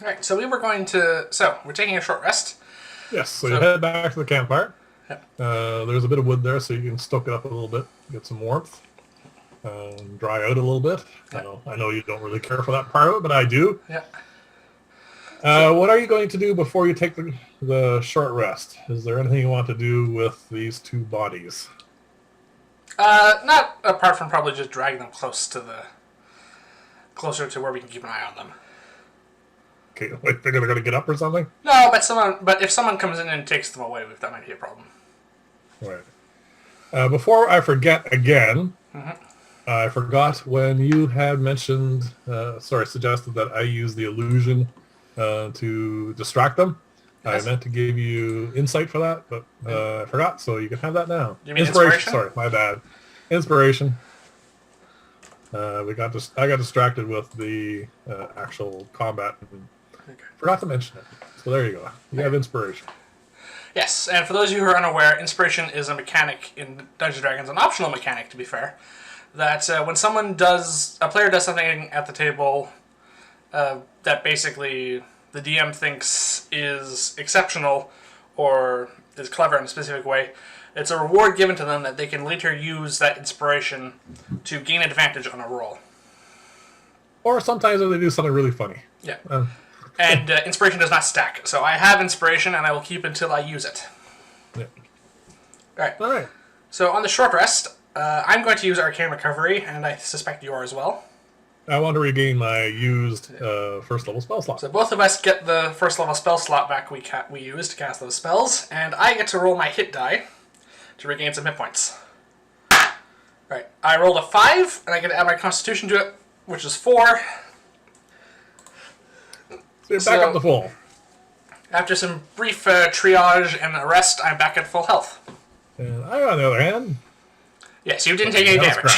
Alright, so we were going to... So, we're taking a short rest. Yes, so you head back to the campfire. Yep. There's a bit of wood there, so you can stoke it up a little bit, get some warmth, dry out a little bit. Yep. I know you don't really care for that part of it, but I do. Yeah. What are you going to do before you take the short rest? Is there anything you want to do with these two bodies? Not apart from probably just dragging them closer to where we can keep an eye on them. Okay, like they're going to get up or something? No, but if someone comes in and takes them away, that might be a problem. Right. Before I forget again, I forgot when you had mentioned, suggested that I use the illusion to distract them. Yes. I meant to give you insight for that, but I forgot, so you can have that now. You mean inspiration? Sorry, my bad. Inspiration. I got distracted with the actual combat. And forgot to mention it. So there you go. You have inspiration. Yes, and for those of you who are unaware, inspiration is a mechanic in Dungeons & Dragons, an optional mechanic, to be fair, that when a player does something at the table that basically the DM thinks is exceptional or is clever in a specific way, it's a reward given to them that they can later use that inspiration to gain advantage on a roll. Or sometimes they do something really funny. Yeah. And inspiration does not stack. So I have inspiration, and I will keep until I use it. Yeah. All right. So on the short rest, I'm going to use Arcane Recovery, and I suspect you are as well. I want to regain my used first level spell slot. So both of us get the first level spell slot back we used to cast those spells, and I get to roll my hit die to regain some hit points. Right. I rolled a 5, and I get to add my Constitution to it, which is 4. So you're back up to full. After some brief triage and a rest, I'm back at full health. And I, on the other hand... Yes, you didn't take any damage.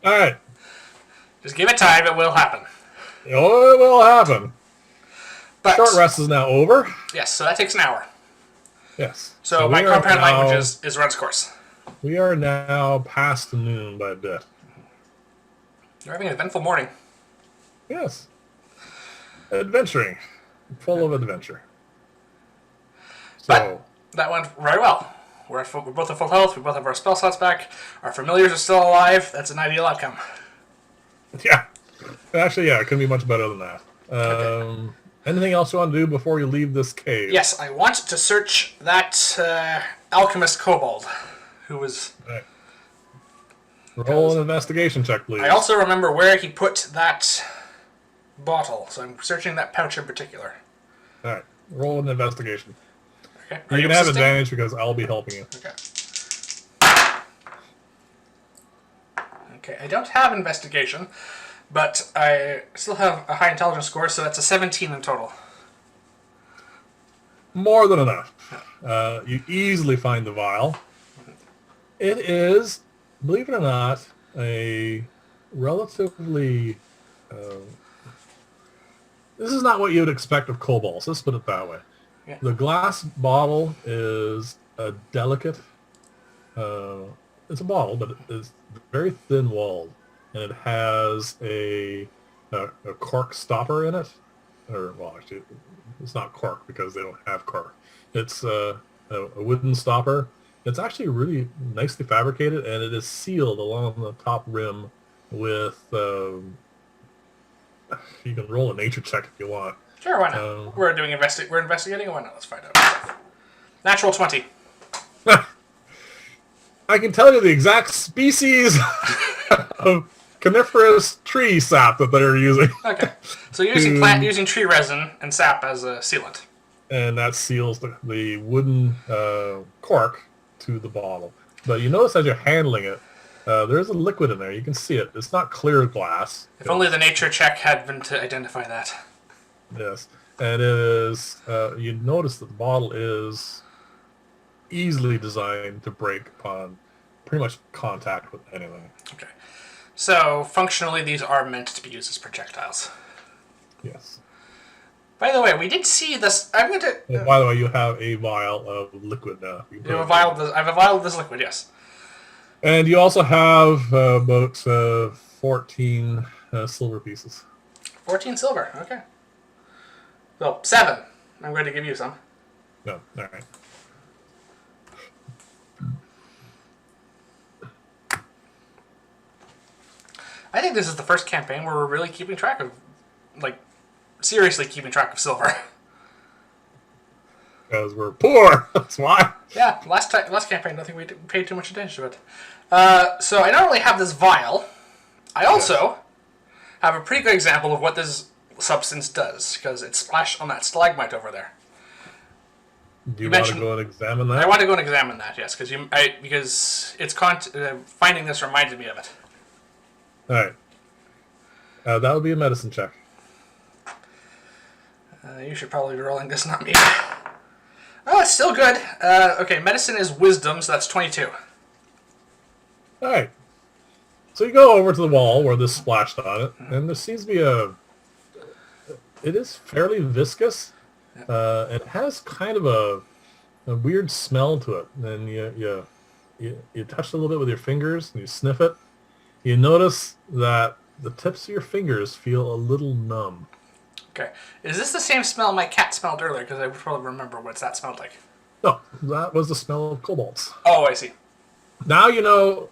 Alright. Just give it time, it will happen. Oh, it will happen. But, short rest is now over. Yes, so that takes an hour. Yes. So my compound language is Wrenn's course. We are now past noon by a bit. You're having an eventful morning. Yes. Adventuring. Full of adventure. So, but that went very well. We're both at full health. We both have our spell slots back. Our familiars are still alive. That's an ideal outcome. Yeah. Actually, yeah, it couldn't be much better than that. Okay. Anything else you want to do before you leave this cave? Yes, I want to search that alchemist kobold who was... Right. Roll an investigation check, please. I also remember where he put that bottle, so I'm searching that pouch in particular. Alright, roll an investigation. Okay. You can have advantage because I'll be helping you. Okay. Okay, I don't have investigation, but I still have a high intelligence score, so that's a 17 in total. More than enough. You easily find the vial. It is, believe it or not, a relatively... this is not what you would expect of kobolds. Let's put it that way. Yeah. The glass bottle is a delicate... it's a bottle, but it is very thin-walled. And it has a cork stopper in it. Or, well, actually, it's not cork because they don't have cork. It's a wooden stopper. It's actually really nicely fabricated, and it is sealed along the top rim with... you can roll a nature check if you want. Sure, why not? We're investigating, why not? Let's find out. Natural 20. I can tell you the exact species of coniferous tree sap that they're using. Okay. So using tree resin and sap as a sealant. And that seals the wooden cork to the bottle. But you notice as you're handling it, there's a liquid in there. You can see it. It's not clear glass. If only the nature check had been to identify that. Yes. And it is, you notice that the bottle is easily designed to break upon pretty much contact with anything. Okay. So, functionally, these are meant to be used as projectiles. Yes. By the way, we did see this... I'm going to... Well, by the way, you have a vial of liquid now. I have a vial of this liquid, yes. And you also have about 14 silver pieces. 14 silver. Okay. Well, 7. I'm going to give you some. No, all right. I think this is the first campaign where we're really keeping track of, like, seriously keeping track of silver. Because we're poor. That's why. Yeah, last campaign, I don't think we paid too much attention to it. So I not only have this vial, I also have a pretty good example of what this substance does, because it's splashed on that stalagmite over there. Do you want to go and examine that? I want to go and examine that, yes, because it's finding this reminded me of it. All right. That would be a medicine check. You should probably be rolling this, not me. Oh, it's still good. Okay, medicine is wisdom, so that's 22. All right. So you go over to the wall where this splashed on it, and there seems to be it is fairly viscous. It has kind of a weird smell to it. And you touch it a little bit with your fingers, and you sniff it. You notice that the tips of your fingers feel a little numb. Okay. Is this the same smell my cat smelled earlier? Because I would probably remember what that smelled like. No, that was the smell of kobolds. Oh, I see. Now you know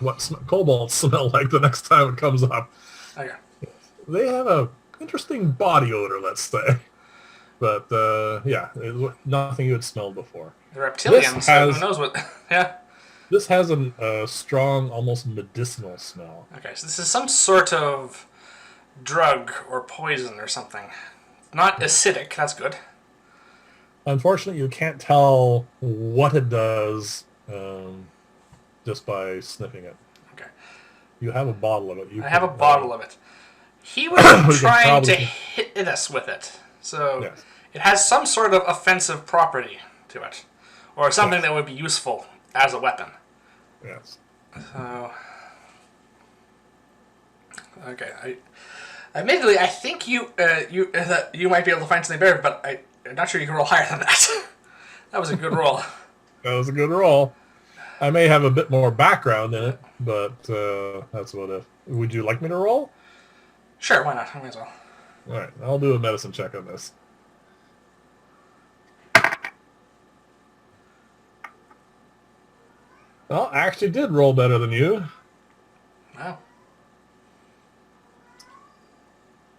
what kobolds smell like the next time it comes up. Okay. They have a interesting body odor, let's say. But, yeah, nothing you had smelled before. The reptilians, so who knows what... Yeah. This has a strong, almost medicinal smell. Okay, so this is some sort of drug or poison or something. Not acidic, that's good. Unfortunately, you can't tell what it does just by sniffing it. Okay. You have a bottle of it. I have a bottle of it. He was trying to hit us with it. So yes. It has some sort of offensive property to it. Or something that would be useful as a weapon. Yes. So... Okay, admittedly, I think you might be able to find something better, but I'm not sure you can roll higher than that. That was a good roll. That was a good roll. I may have a bit more background in it, but that's what if. Would you like me to roll? Sure, why not? I might as well. All right, I'll do a medicine check on this. Well, I actually did roll better than you. Wow.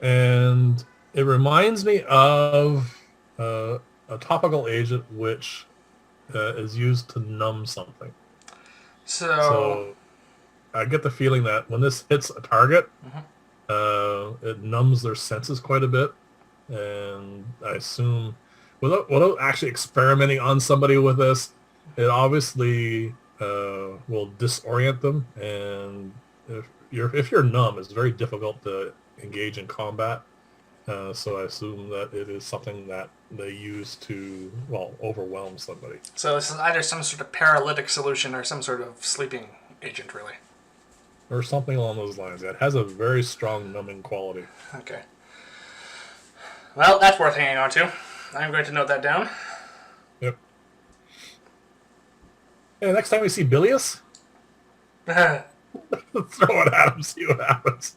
And it reminds me of a topical agent which is used to numb something. So I get the feeling that when this hits a target, it numbs their senses quite a bit. And I assume, without actually experimenting on somebody with this, it obviously will disorient them. And if you're numb, it's very difficult to engage in combat. So I assume that it is something that they use to, overwhelm somebody. So this is either some sort of paralytic solution or some sort of sleeping agent, really. Or something along those lines. It has a very strong numbing quality. Okay. Well, that's worth hanging on to. I'm going to note that down. Yep. Hey, next time we see Bilius, throw it at him, see what happens.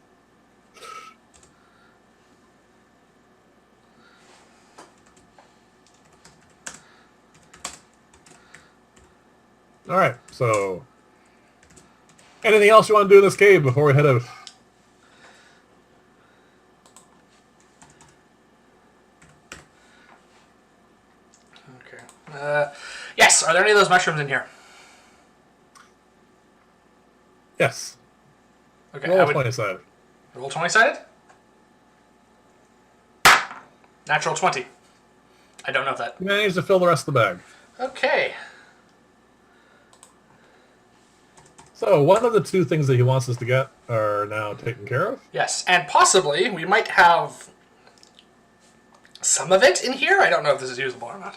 All right, so anything else you want to do in this cave before we head out? Okay. Yes, are there any of those mushrooms in here? Yes. Okay. Roll 20-sided. Roll 20-sided? Natural 20. I don't know if that... You managed to fill the rest of the bag. Okay. So one of the two things that he wants us to get are now taken care of. Yes, and possibly we might have some of it in here. I don't know if this is usable or not.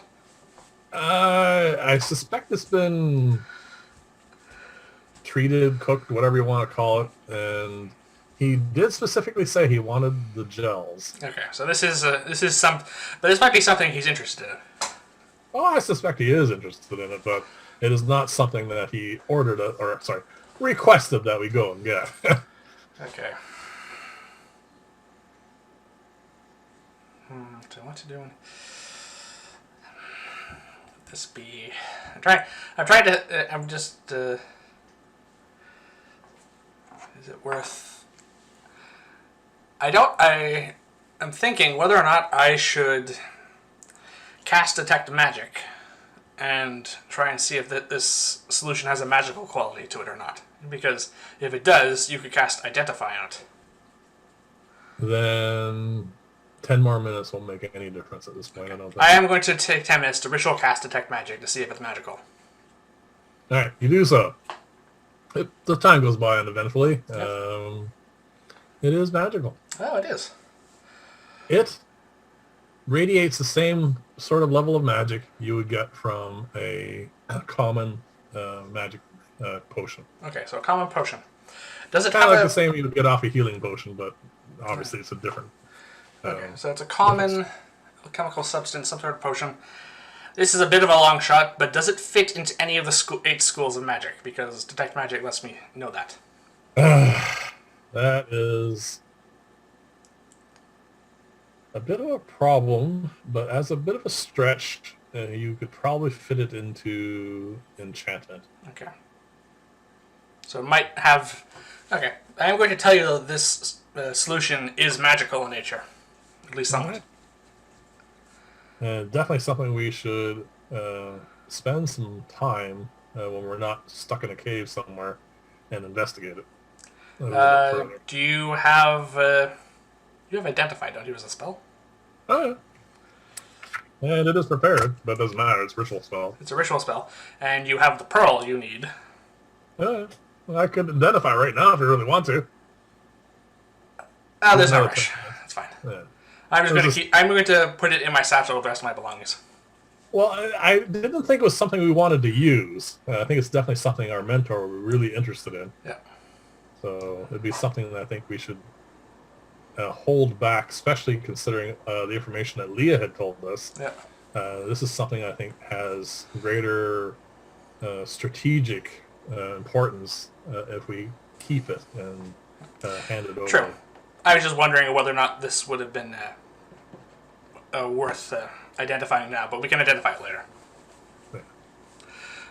I suspect it's been treated, cooked, whatever you want to call it, and he did specifically say he wanted the gels. Okay, so this is some, but this might be something he's interested in. Oh, I suspect he is interested in it, but it is not something that he requested that we go and get. Okay. So what to do? This be? I'm trying to. I'm just. Is it worth? I'm thinking whether or not I should cast detect magic and try and see if this solution has a magical quality to it or not. Because if it does, you could cast identify on it. Then 10 more minutes won't make any difference at this point. I don't think. I am going to take 10 minutes to ritual cast detect magic to see if it's magical. All right, you do so. The time goes by uneventfully. Yep. It is magical. Oh, it is. It radiates the same sort of level of magic you would get from a common magic potion. Okay, so a common potion. Does it Kind of have like the same you would get off a healing potion, but obviously it's a different... Okay, so it's a common chemical substance, some sort of potion. This is a bit of a long shot, but does it fit into any of the 8 schools of magic? Because detect magic lets me know that. That is a bit of a problem, but as a bit of a stretch, you could probably fit it into enchantment. Okay. So it might have... Okay, I am going to tell you that this solution is magical in nature. At least somewhat. Definitely something we should spend some time when we're not stuck in a cave somewhere and investigate it. Do you have... you have Identify, don't you, as a spell? Oh, yeah. And it is prepared, but it doesn't matter. It's a ritual spell. It's a ritual spell. And you have the pearl you need. Well, I could identify right now if you really want to. There's no rush. That's fine. Yeah. I'm going to put it in my satchel with the rest of my belongings. Well, I didn't think it was something we wanted to use. I think it's definitely something our mentor would be really interested in. Yeah. So it'd be something that I think we should hold back, especially considering the information that Leah had told us. Yeah. This is something I think has greater strategic importance if we keep it and hand it over. True. I was just wondering whether or not this would have been worth identifying now, but we can identify it later. Yeah.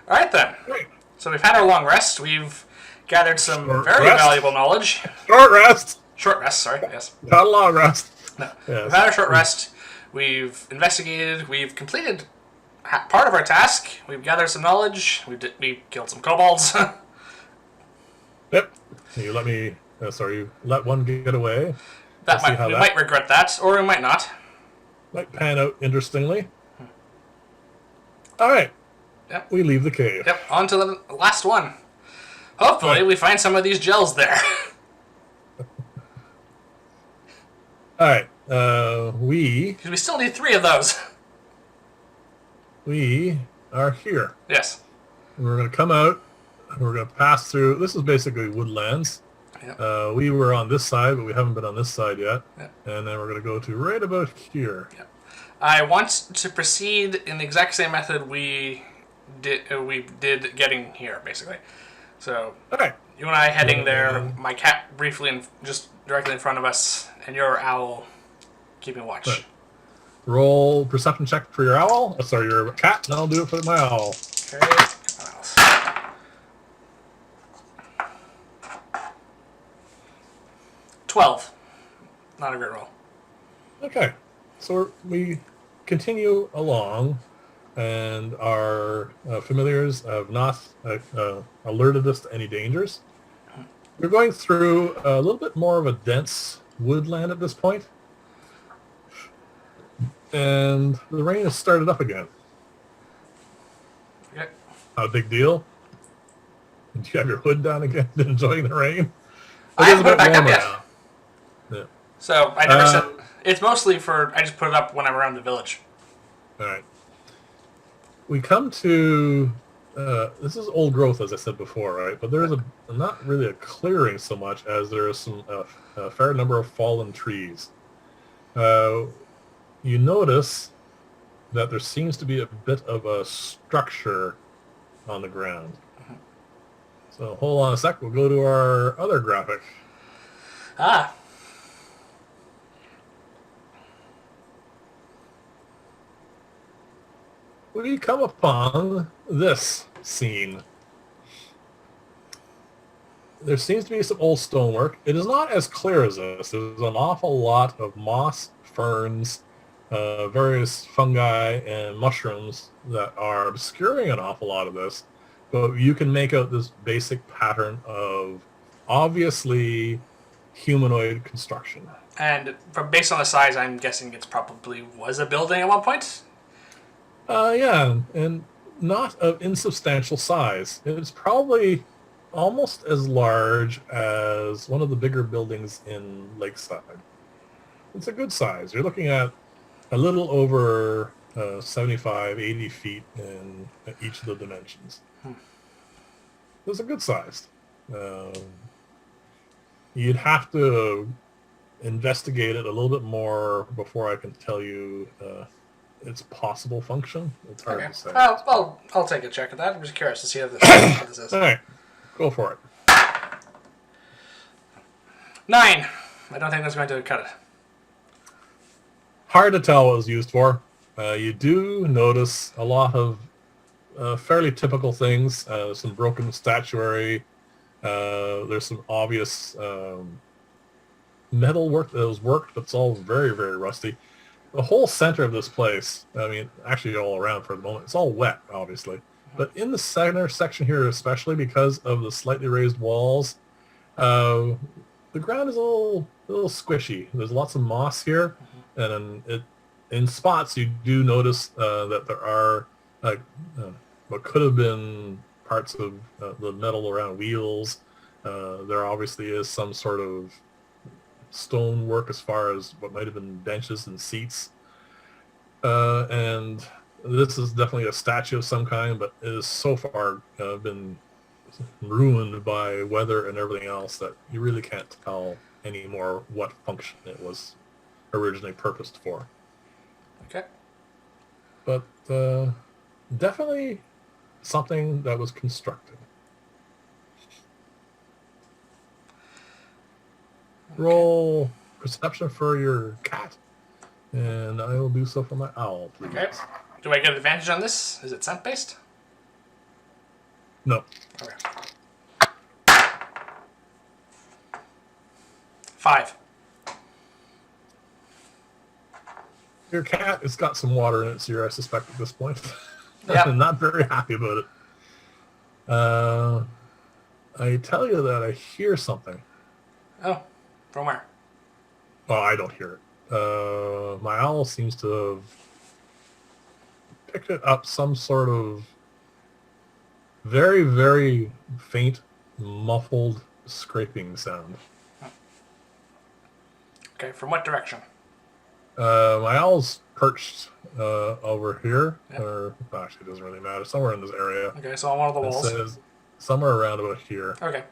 All right, then. Great. So we've had our long rest. We've gathered some very valuable knowledge. Short rest. Short rest, sorry. Yes. Not a long rest. No. Yes. We've had our short rest. We've investigated. We've completed part of our task. We've gathered some knowledge. We killed some kobolds. Yep. You let me... you let one get away. We might regret that, or we might not. Might pan out interestingly. All right. Yep. We leave the cave. Yep. On to the last one. Hopefully, we find some of these gels there. All right. Because we still need 3 of those. We are here. Yes. We're going to come out. We're going to pass through. This is basically woodlands. Yep. We were on this side, but we haven't been on this side yet. Yep. And then we're going to go to right about here. Yep. I want to proceed in the exact same method we did getting here, basically. So, Okay. you and I heading there, my cat briefly just directly in front of us, and your owl keeping watch. Right. Roll perception check for your owl. Sorry, your cat, and I'll do it for my owl. Okay. 12. Not a great roll. Okay. So we continue along, and our familiars have not alerted us to any dangers. We're going through a little bit more of a dense woodland at this point, and the rain has started up again. Okay. Not a big deal. Do you have your hood down again, enjoying the rain? I haven't put it back up yet. Now. Yeah. So I never said... It's mostly for... I just put it up when I'm around the village. All right. We come to... this is old growth, as I said before, right? But there's not really a clearing so much as there is a fair number of fallen trees. You notice that there seems to be a bit of a structure on the ground. Mm-hmm. So hold on a sec. We'll go to our other graphic. we come upon this scene. There seems to be some old stonework. It is not as clear as this. There's an awful lot of moss, ferns, various fungi, and mushrooms that are obscuring an awful lot of this. But you can make out this basic pattern of obviously humanoid construction. And from based on the size, I'm guessing it's probably was a building at one point. Yeah, and not of insubstantial size. It's probably almost as large as one of the bigger buildings in Lakeside. It's a good size. You're looking at a little over 75, 80 feet in each of the dimensions. It's a good size. You'd have to investigate it a little bit more before I can tell you its possible function. It's hard to say. I'll take a check at that. I'm just curious to see what this is. All right, go for it. 9. I don't think that's going to cut it. Hard to tell what it was used for. You do notice a lot of fairly typical things. Some broken statuary. There's some obvious metal work that was worked, but it's all very, very rusty. The whole center of this place, I mean, actually all around for the moment, it's all wet, obviously. But in the center section here, especially because of the slightly raised walls, the ground is a little squishy. There's lots of moss here, and in spots you do notice that there are what could have been parts of the metal around wheels. There obviously is some sort of stone work as far as what might have been benches and seats. And this is definitely a statue of some kind, but it has so far been ruined by weather and everything else that you really can't tell anymore what function it was originally purposed for. Okay. But definitely something that was constructed. Okay. Roll perception for your cat, and I will do so for my owl, please. Okay. Do I get advantage on this? Is it scent based? No. Okay. 5. Your cat has got some water in its ear, I suspect, at this point. Yep. I'm not very happy about it. I tell you that I hear something. Oh, from where? Well, I don't hear it. My owl seems to have picked it up some sort of very, very faint, muffled scraping sound. Okay, from what direction? My owl's perched over here, Yep. or actually it doesn't really matter, somewhere in this area. Okay, so on one of the It walls. says somewhere around about here. Okay.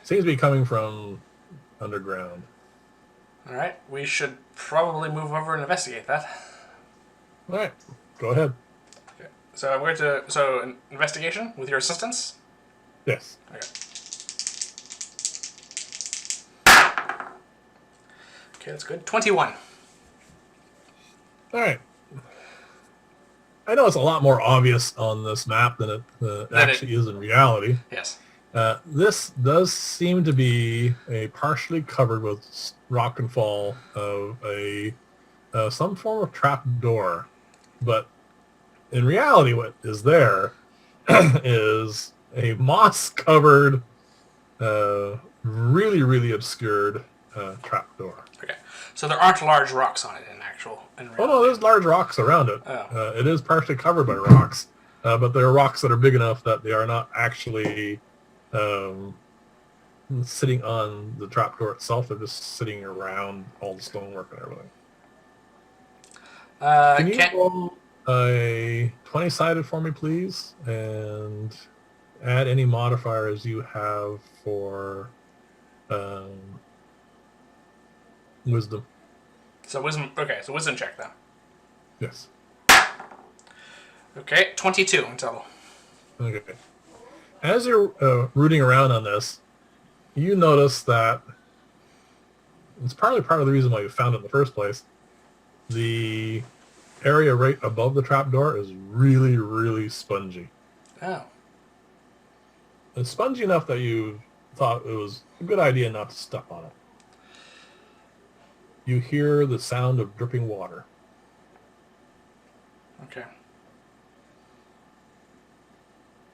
Seems to be coming from underground. Alright, we should probably move over and investigate that. All right, go ahead. Okay. So I'm going to... So, an investigation with your assistance? Yes. Okay. Okay, that's good. 21. All right. I know it's a lot more obvious on this map than it actually is in reality. Yes. This does seem to be a partially covered with rock and fall of a some form of trap door, but in reality, what is there is a moss-covered, really, really obscured trap door. Okay. So there aren't large rocks on it in reality. Oh no, there's large rocks around it. Oh. It is partially covered by rocks, but there are rocks that are big enough that they are not actually sitting on the trapdoor itself. They're just sitting around all the stonework and everything. Can you roll a 20-sided for me, please, and add any modifiers you have for wisdom. So wisdom... Okay, so wisdom check then. Yes. Okay, 22 in total. Okay. As you're rooting around on this, you notice that it's partly part of the reason why you found it in the first place. The area right above the trapdoor is really, really spongy. Oh. It's spongy enough that you thought it was a good idea not to step on it. You hear the sound of dripping water. Okay.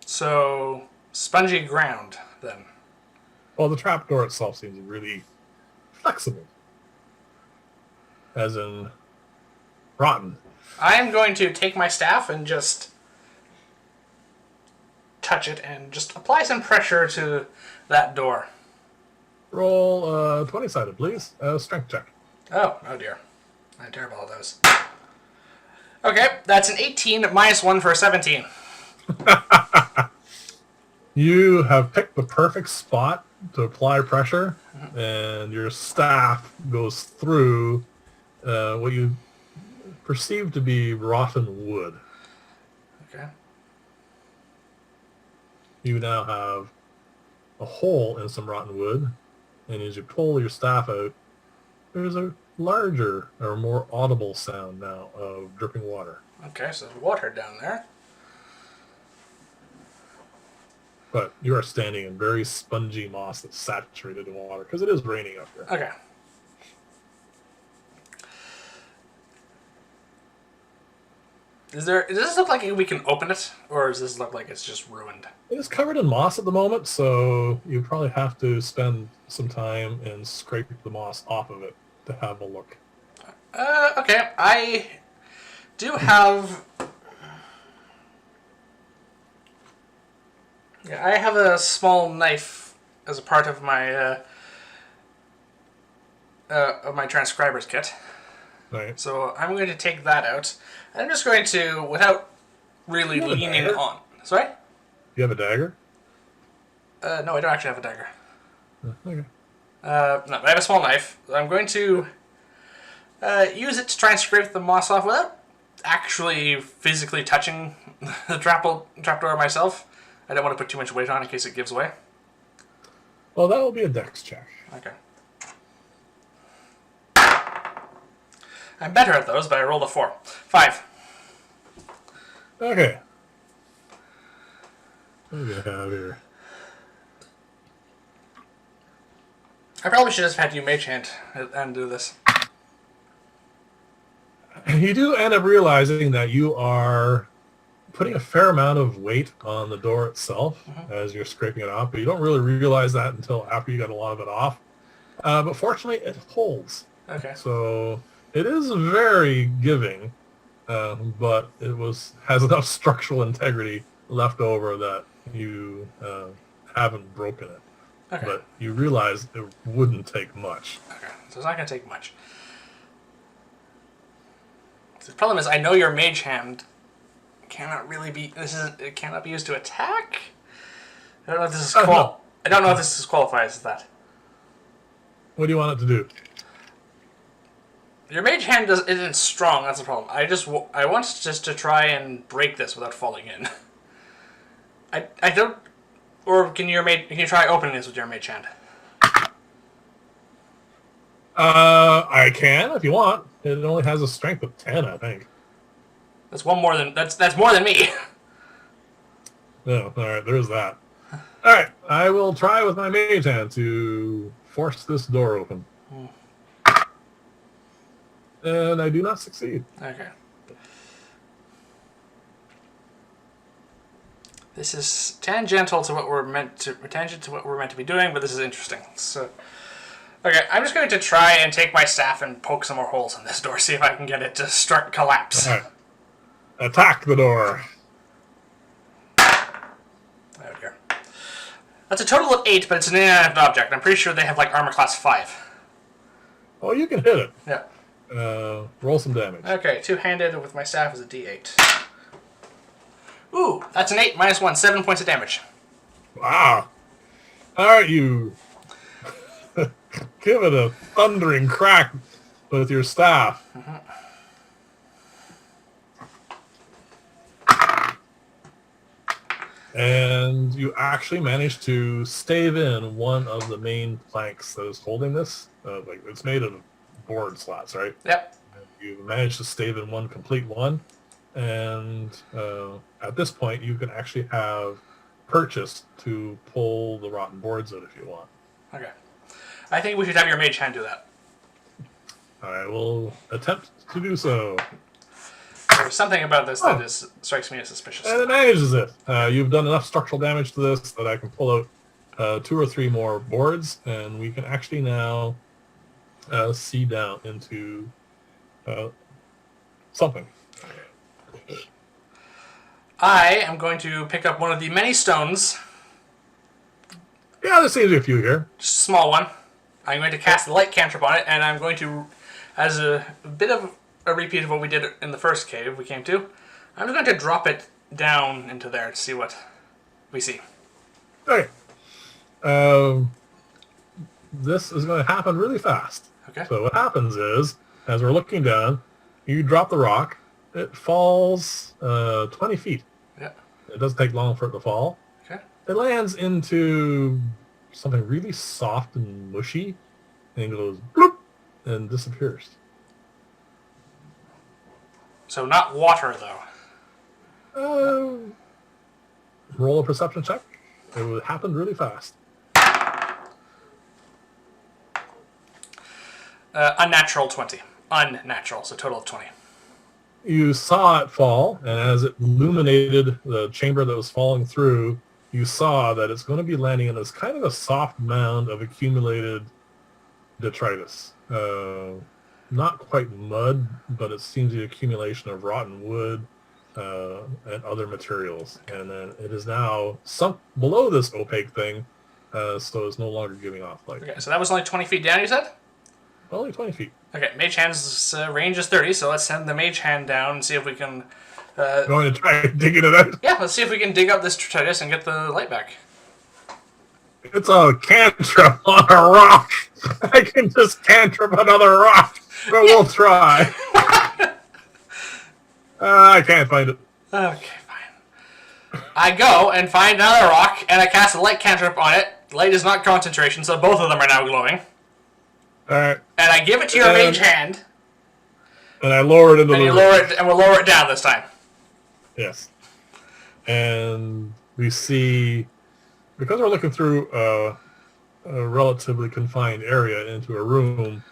So, spongy ground, then. Well, the trapdoor itself seems really flexible. As in, rotten. I am going to take my staff and just touch it and just apply some pressure to that door. Roll 20-sided, please. Strength check. Oh dear. I'm terrible at those. Okay, that's an 18 minus 1 for a 17. You have picked the perfect spot to apply pressure, and your staff goes through what you perceive to be rotten wood. Okay. You now have a hole in some rotten wood, and as you pull your staff out, there's a larger or more audible sound now of dripping water. Okay, so there's water down there. But you are standing in very spongy moss that's saturated in water, because it is raining up here. Okay. Does this look like we can open it, or does this look like it's just ruined? It is covered in moss at the moment, so you probably have to spend some time and scrape the moss off of it to have a look. Okay. I do have... Yeah, I have a small knife as a part of my transcriber's kit. Right. So I'm going to take that out. I'm just going to, without really leaning on... Sorry? You have a dagger? No, I don't actually have a dagger. Okay. No, but I have a small knife. I'm going to use it to try and scrape the moss off without actually physically touching the trapdoor myself. I don't want to put too much weight on in case it gives way. Well, that will be a dex check. Okay. I'm better at those, but I rolled a 4. 5. Okay. What do we have here? I probably should have had you mage hand and do this. You do end up realizing that you are putting a fair amount of weight on the door itself as you're scraping it off, but you don't really realize that until after you got a lot of it off. But fortunately, it holds. Okay. So it is very giving, but it has enough structural integrity left over that you haven't broken it. Okay. But you realize it wouldn't take much. Okay. So it's not going to take much. The problem is, I know your mage hand cannot really be. It cannot be used to attack. I don't know if this is No. I don't know if this qualifies as that. What do you want it to do? Your mage hand isn't strong. That's the problem. I want just to try and break this without falling in. I don't. Or can you try opening this with your mage hand? I can if you want. It only has a strength of 10, I think. That's more than me. No, all right, there's that. All right, I will try with my mage hand to force this door open. And I do not succeed. Okay. This is tangent to what we're meant to be doing, but this is interesting. So, okay, I'm just going to try and take my staff and poke some more holes in this door, see if I can get it to start collapse. All right. Attack the door. Oh dear. That's a total of 8, but it's an inanimate object. I'm pretty sure they have like armor class 5. Oh, you can hit it. Yeah. Roll some damage. Okay, two-handed with my staff is a D8. Ooh, that's an 8 minus 1, 7 points of damage. Wow. All right, you give it a thundering crack with your staff. And you actually manage to stave in one of the main planks that is holding this. Like it's made of board slats, right? Yep. You managed to stave in one complete one, and at this point, you can actually have purchase to pull the rotten boards out if you want. Okay. I think we should have your mage hand do that. I will attempt to do so. There's something about this that strikes me as suspicious. And it manages it. You've done enough structural damage to this that I can pull out 2 or 3 more boards, and we can actually now see down into something. I am going to pick up one of the many stones. Yeah, there seems to be a few here. Just a small one. I'm going to cast the light cantrip on it, and I'm going to, as a bit of a repeat of what we did in the first cave we came to, I'm just going to drop it down into there to see what we see. Okay. This is going to happen really fast. Okay. So what happens is, as we're looking down, you drop the rock. It falls 20 feet. Yeah. It doesn't take long for it to fall. Okay. It lands into something really soft and mushy, and goes bloop and disappears. So not water, though. Roll a perception check. It happened really fast. Unnatural 20. Unnatural, so total of 20. You saw it fall, and as it illuminated the chamber that was falling through, you saw that it's going to be landing in this kind of a soft mound of accumulated detritus. Not quite mud, but it seems the accumulation of rotten wood and other materials. And then it is now sunk below this opaque thing, so it's no longer giving off light. Okay, so that was only 20 feet down, you said? Only 20 feet. Okay, mage hand's range is 30, so let's send the mage hand down and see if we can... Going to try digging it out? Yeah, let's see if we can dig up this detritus and get the light back. It's a cantrip on a rock. I can just cantrip another rock, but we'll try. I can't find it. Okay, fine. I go and find another rock, and I cast a light cantrip on it. Light is not concentration, so both of them are now glowing. Alright. And I give it to your mage hand. And I lower it into the And you lower it, and we'll lower it down this time. Yes. And we see, because we're looking through a relatively confined area into a room,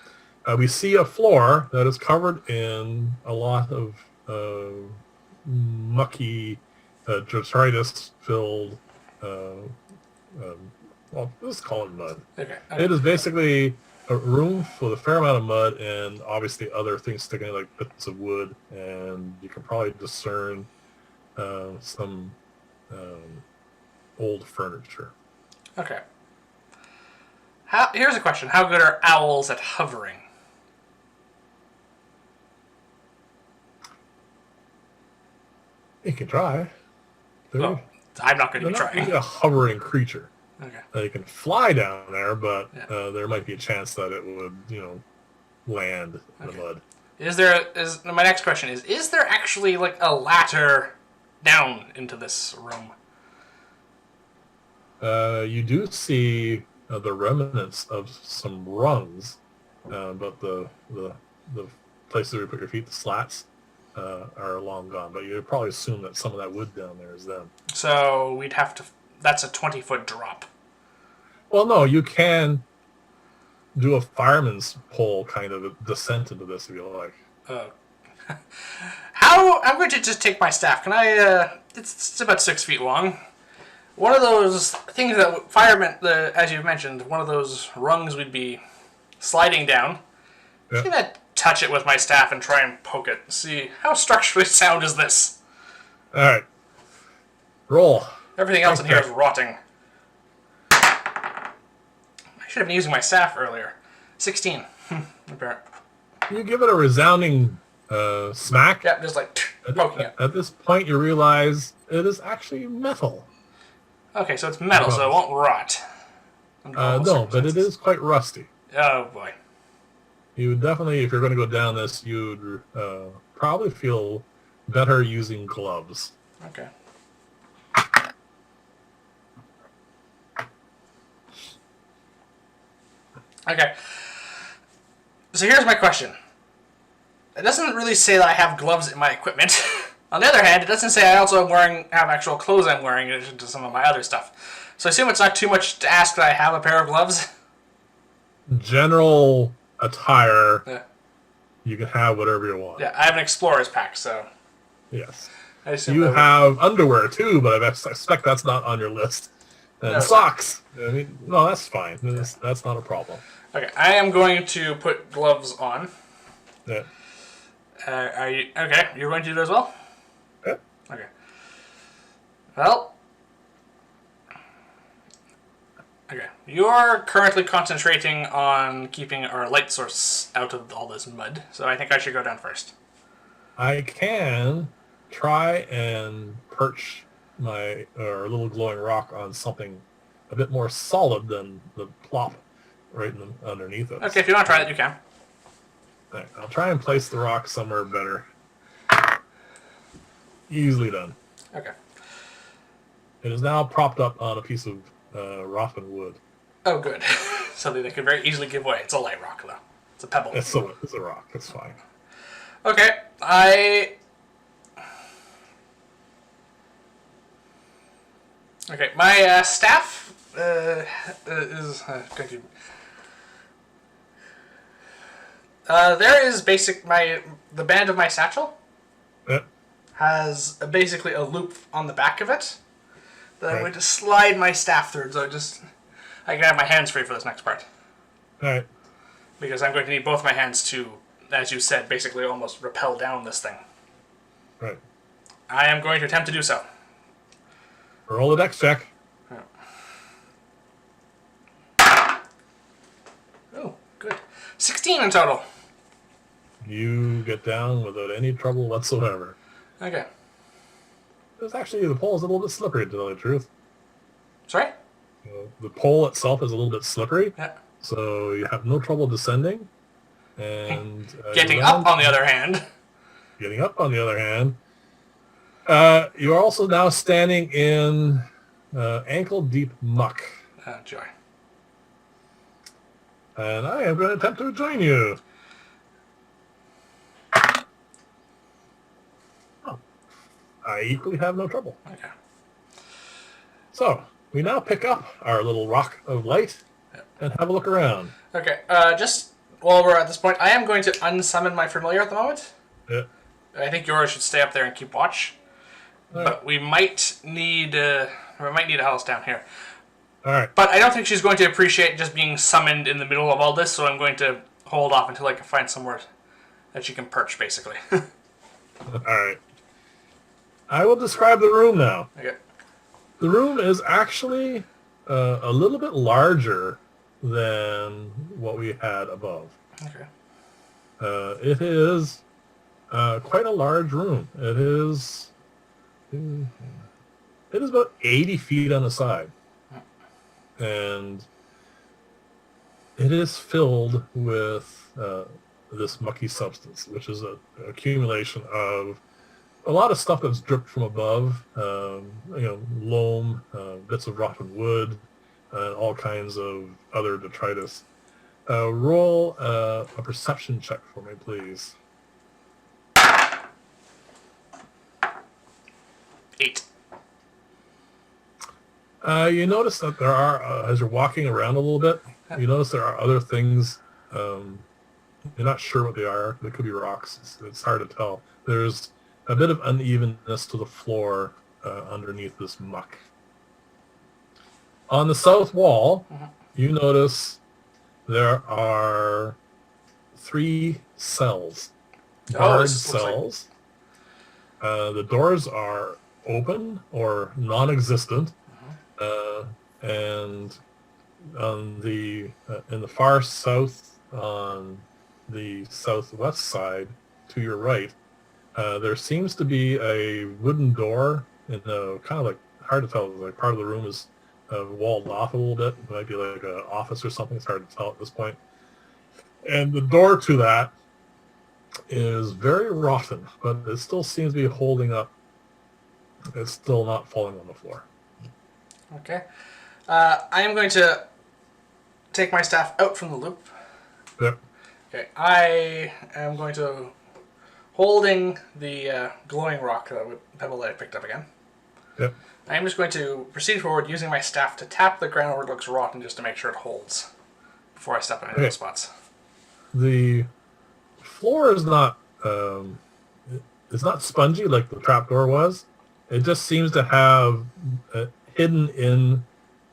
we see a floor that is covered in a lot of mucky, detritus-filled, well, let's call it mud. Okay. It is basically a room with a fair amount of mud and obviously other things sticking out like bits of wood, and you can probably discern some old furniture. Okay. Here's a question. How good are owls at hovering? You can try. Well, I'm not going to be They're not trying. really a hovering creature. Okay. They can fly down there, but Yeah. there might be a chance that it would, land in the mud. My next question is there actually like a ladder down into this room? You do see the remnants of some rungs, but the places where you put your feet, the slats, are long gone. But you'd probably assume that some of that wood down there is them. So we'd have to... That's a 20-foot drop. Well, no, you can do a fireman's pole kind of descent into this if you like. I'm going to just take my staff. Can I... It's about 6 feet long. One of those things that firemen, as you've mentioned, one of those rungs we'd be sliding down. Yeah. I'm going to touch it with my staff and try and poke it. See, how structurally sound is this? All right. Roll. Everything else in here is rotting. I should have been using my staff earlier. 16. You give it a resounding smack. Yeah, just like poking it. At this point, you realize it is actually metal. Okay, so it's metal, so it won't rot. No, but it is quite rusty. Oh, boy. You would definitely, if you're going to go down this, you'd probably feel better using gloves. Okay. Okay. So here's my question. It doesn't really say that I have gloves in my equipment. On the other hand, it doesn't say I also have actual clothes I'm wearing in addition to some of my other stuff. So I assume it's not too much to ask that I have a pair of gloves. General attire, Yeah. you can have whatever you want. Yeah, I have an explorer's pack, so Yes. I assume You that have underwear too, but I expect that's not on your list. And No. socks. I mean, no, that's fine. That's not a problem. Okay, I am going to put gloves on. Yeah. Are you okay? You're going to do that as well? Yeah. Okay. Well. Okay. You're currently concentrating on keeping our light source out of all this mud, so I think I should go down first. I can try and perch my little glowing rock on something a bit more solid than the plop right underneath it. Okay, if you want to try it, you can. Right, I'll try and place the rock somewhere better. Easily done. Okay. It is now propped up on a piece of rotten wood. Oh, good. Something that could very easily give way. It's a light rock, though. It's a pebble. It's a rock. It's fine. Okay, Okay, my staff is going to. There is the band of my satchel Yeah. has basically a loop on the back of it that I'm Right. going to slide my staff through. So I can have my hands free for this next part All right. because I'm going to need both my hands to, as you said, basically almost rappel down this thing. Right. I am going to attempt to do so. Roll the dex check. Oh, good. 16 in total. You get down without any trouble whatsoever. Okay. It's actually, the pole is a little bit slippery, to tell you the truth. Sorry? The pole itself is a little bit slippery, Yeah. so you have no trouble descending. And Getting up, on the other hand. Getting up, on the other hand, you are also now standing in ankle-deep muck. Oh, joy. And I am going to attempt to join you. Oh, I equally have no trouble. Okay. So, we now pick up our little rock of light and have a look around. Okay, just while we're at this point, I am going to unsummon my familiar at the moment. Yeah. I think Yora should stay up there and keep watch. All But we might need a house down here. All right. But I don't think she's going to appreciate just being summoned in the middle of all this, so I'm going to hold off until I can find somewhere that she can perch, basically. All right. I will describe the room now. Okay. The room is actually a little bit larger than what we had above. Okay. It is quite a large room. It is about 80 feet on the side. And it is filled with this mucky substance, which is an accumulation of a lot of stuff that's dripped from above, loam, bits of rotten wood, and all kinds of other detritus. Roll a perception check for me, please. 8. You notice that there are, as you're walking around a little bit, you notice there are other things. You're not sure what they are. They could be rocks. It's hard to tell. There's a bit of unevenness to the floor underneath this muck. On the south wall, you notice there are 3 cells, barred cells. The doors are open or non-existent, and on in the far south, on the southwest side to your right, there seems to be a wooden door in a kind of like, hard to tell, like part of the room is walled off a little bit. It might be like an office or something. It's hard to tell at this point. And the door to that is very rotten, but it still seems to be holding up. It's still not falling on the floor. Okay. I am going to take my staff out from the loop. Yep. Okay. I am going to holding the glowing rock pebble that I picked up again. Yep. I'm just going to proceed forward using my staff to tap the ground where it looks rotten just to make sure it holds before I step in any of those spots. The floor is not it's not spongy like the trapdoor was. It just seems to have hidden in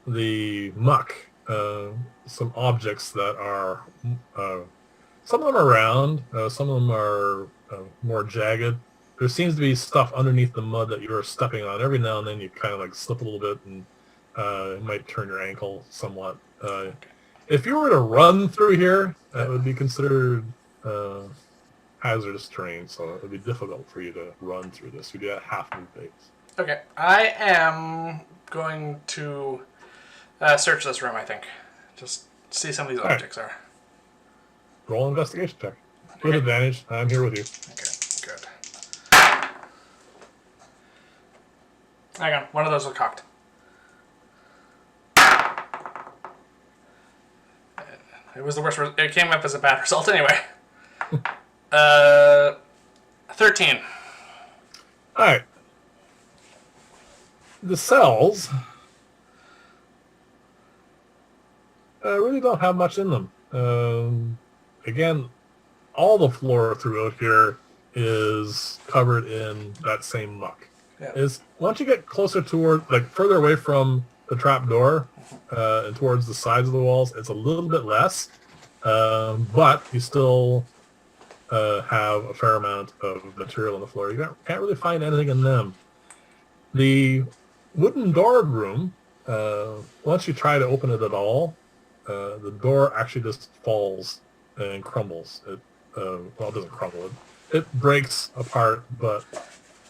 the muck some objects that are some of them are round, some of them are more jagged. There seems to be stuff underneath the mud that you're stepping on. Every now and then you kind of like slip a little bit and it might turn your ankle somewhat. If you were to run through here, that would be considered hazardous terrain, so it would be difficult for you to run through this. You'd be at half-move pace. Okay, I am going to search this room, I think. Just see some of these objects are. Roll an investigation check. With advantage. I'm here with you. Okay, good. Hang on, one of those was cocked. It was the worst. It came up as a bad result anyway. 13. All right. The cells really don't have much in them. Again, all the floor throughout here is covered in that same muck. Yeah. Once you get closer toward, like further away from the trap door and towards the sides of the walls, it's a little bit less, but you still have a fair amount of material on the floor. You can't really find anything in them. The wooden doored room, once you try to open it at all, the door actually just falls and crumbles. It doesn't crumble. It breaks apart, but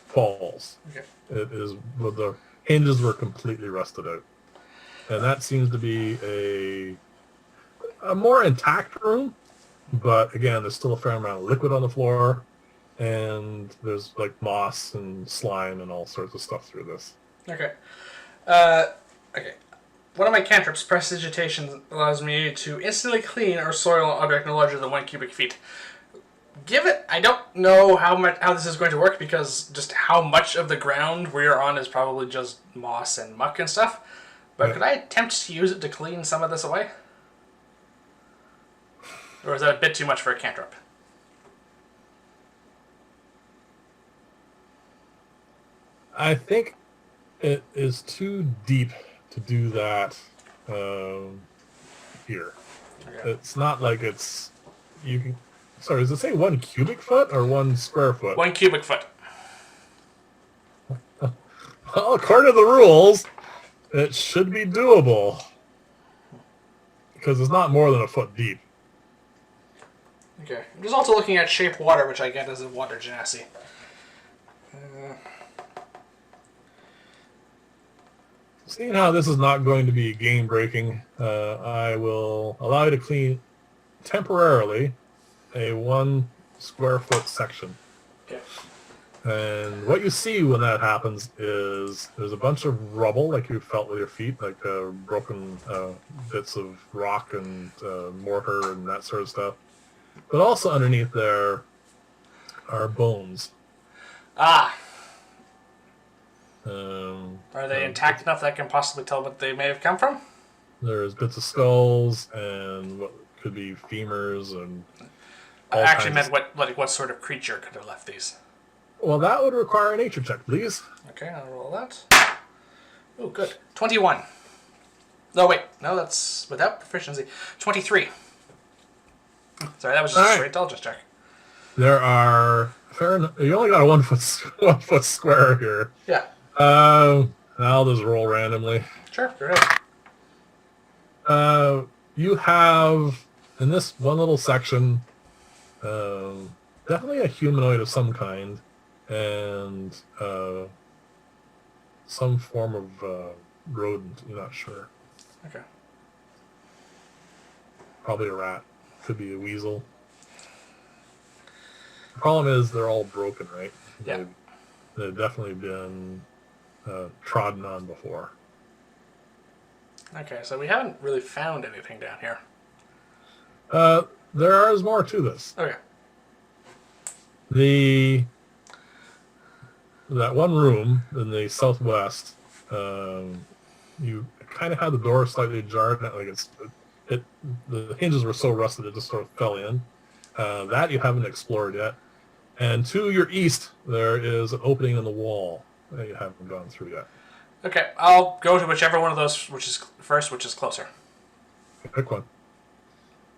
falls. Okay. The hinges were completely rusted out, and that seems to be a more intact room. But again, there's still a fair amount of liquid on the floor, and there's like moss and slime and all sorts of stuff through this. Okay. Okay. One of my cantrips, Prestidigitation, allows me to instantly clean or soil an object no larger than 1 cubic feet. I don't know how this is going to work because just how much of the ground we are on is probably just moss and muck and stuff. But could I attempt to use it to clean some of this away? Or is that a bit too much for a cantrip? I think it is too deep to do that here. Okay. It's not like you can. Sorry, does it say 1 cubic foot or 1 square foot? 1 cubic foot. Well, according to the rules, it should be doable because it's not more than a foot deep. Okay. I'm just also looking at shape water, which I get as a water genasi. Seeing how this is not going to be game breaking, I will allow you to clean temporarily a 1 square foot section. Okay. And what you see when that happens is there's a bunch of rubble, like you felt with your feet, like broken bits of rock and mortar and that sort of stuff. But also underneath there are bones. Ah. Are they intact enough that I can possibly tell what they may have come from? There's bits of skulls and what could be femurs and. I actually meant what sort of creature could have left these. Well, that would require a nature check, please. Okay, I'll roll that. Oh, good. 21. No, wait. No, that's without proficiency. 23. Sorry, that was just a straight intelligence check. There are you only got a 1 foot square here. Yeah. I'll just roll randomly. Sure, go ahead. You have in this one little section definitely a humanoid of some kind and some form of rodent. You're not sure. Okay. Probably a rat. Could be a weasel. The problem is they're all broken, right? Yeah. They've definitely been trodden on before. Okay, so we haven't really found anything down here. There is more to this. Okay. That one room in the southwest, you kind of had the door slightly jarred, like the hinges were so rusted it just sort of fell in. That you haven't explored yet. And to your east, there is an opening in the wall that you haven't gone through yet. Okay, I'll go to whichever one of those which is closer. Pick one.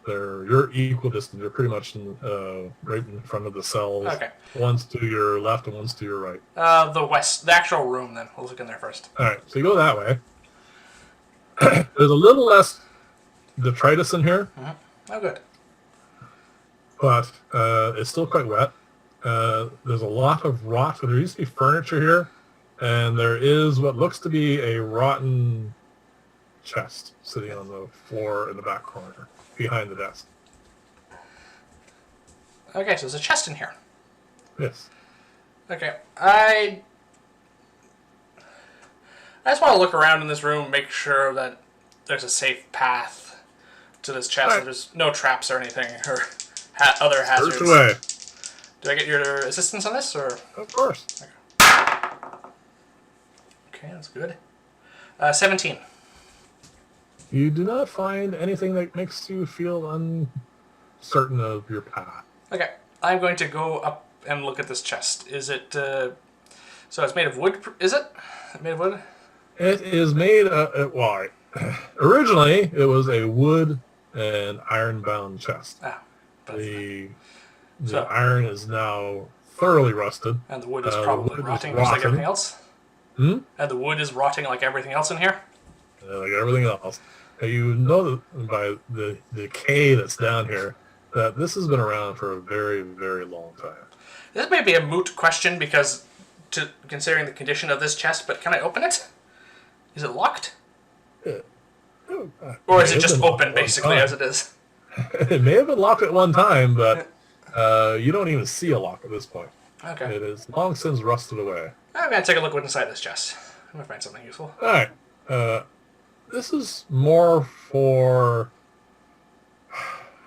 You're equal distance. You're pretty much right in front of the cells. Okay. One's to your left and one's to your right. The actual room. Then we'll look in there first. All right, so you go that way. There's a little less detritus in here. Mm-hmm. Oh, good. But it's still quite wet. There's a lot of rot. There used to be furniture here, and there is what looks to be a rotten chest sitting on the floor in the back corner, behind the desk. Okay, so there's a chest in here. Yes. Okay, I just want to look around in this room, make sure that there's a safe path to this chest. Right. There's no traps or anything, or other hazards. Search away. Do I get your assistance on this, or? Of course. Okay, that's good. 17. You do not find anything that makes you feel uncertain of your path. Okay, I'm going to go up and look at this chest. Is it, so it's made of wood, is it? Made of wood? It is made of, well, originally it was a wood and iron-bound chest. The iron is now thoroughly rusted. And the wood is probably rotting just like everything else? Hmm? And the wood is rotting like everything else in here? Like everything else. You know by the decay that's down here that this has been around for a very, very long time. This may be a moot question because, considering the condition of this chest, but can I open it? Is it locked? Or is it just open, basically, as it is? It may have been locked at one time, but you don't even see a lock at this point. Okay. It is long since rusted away. I'm going to take a look inside this chest. I'm going to find something useful. All right. This is more for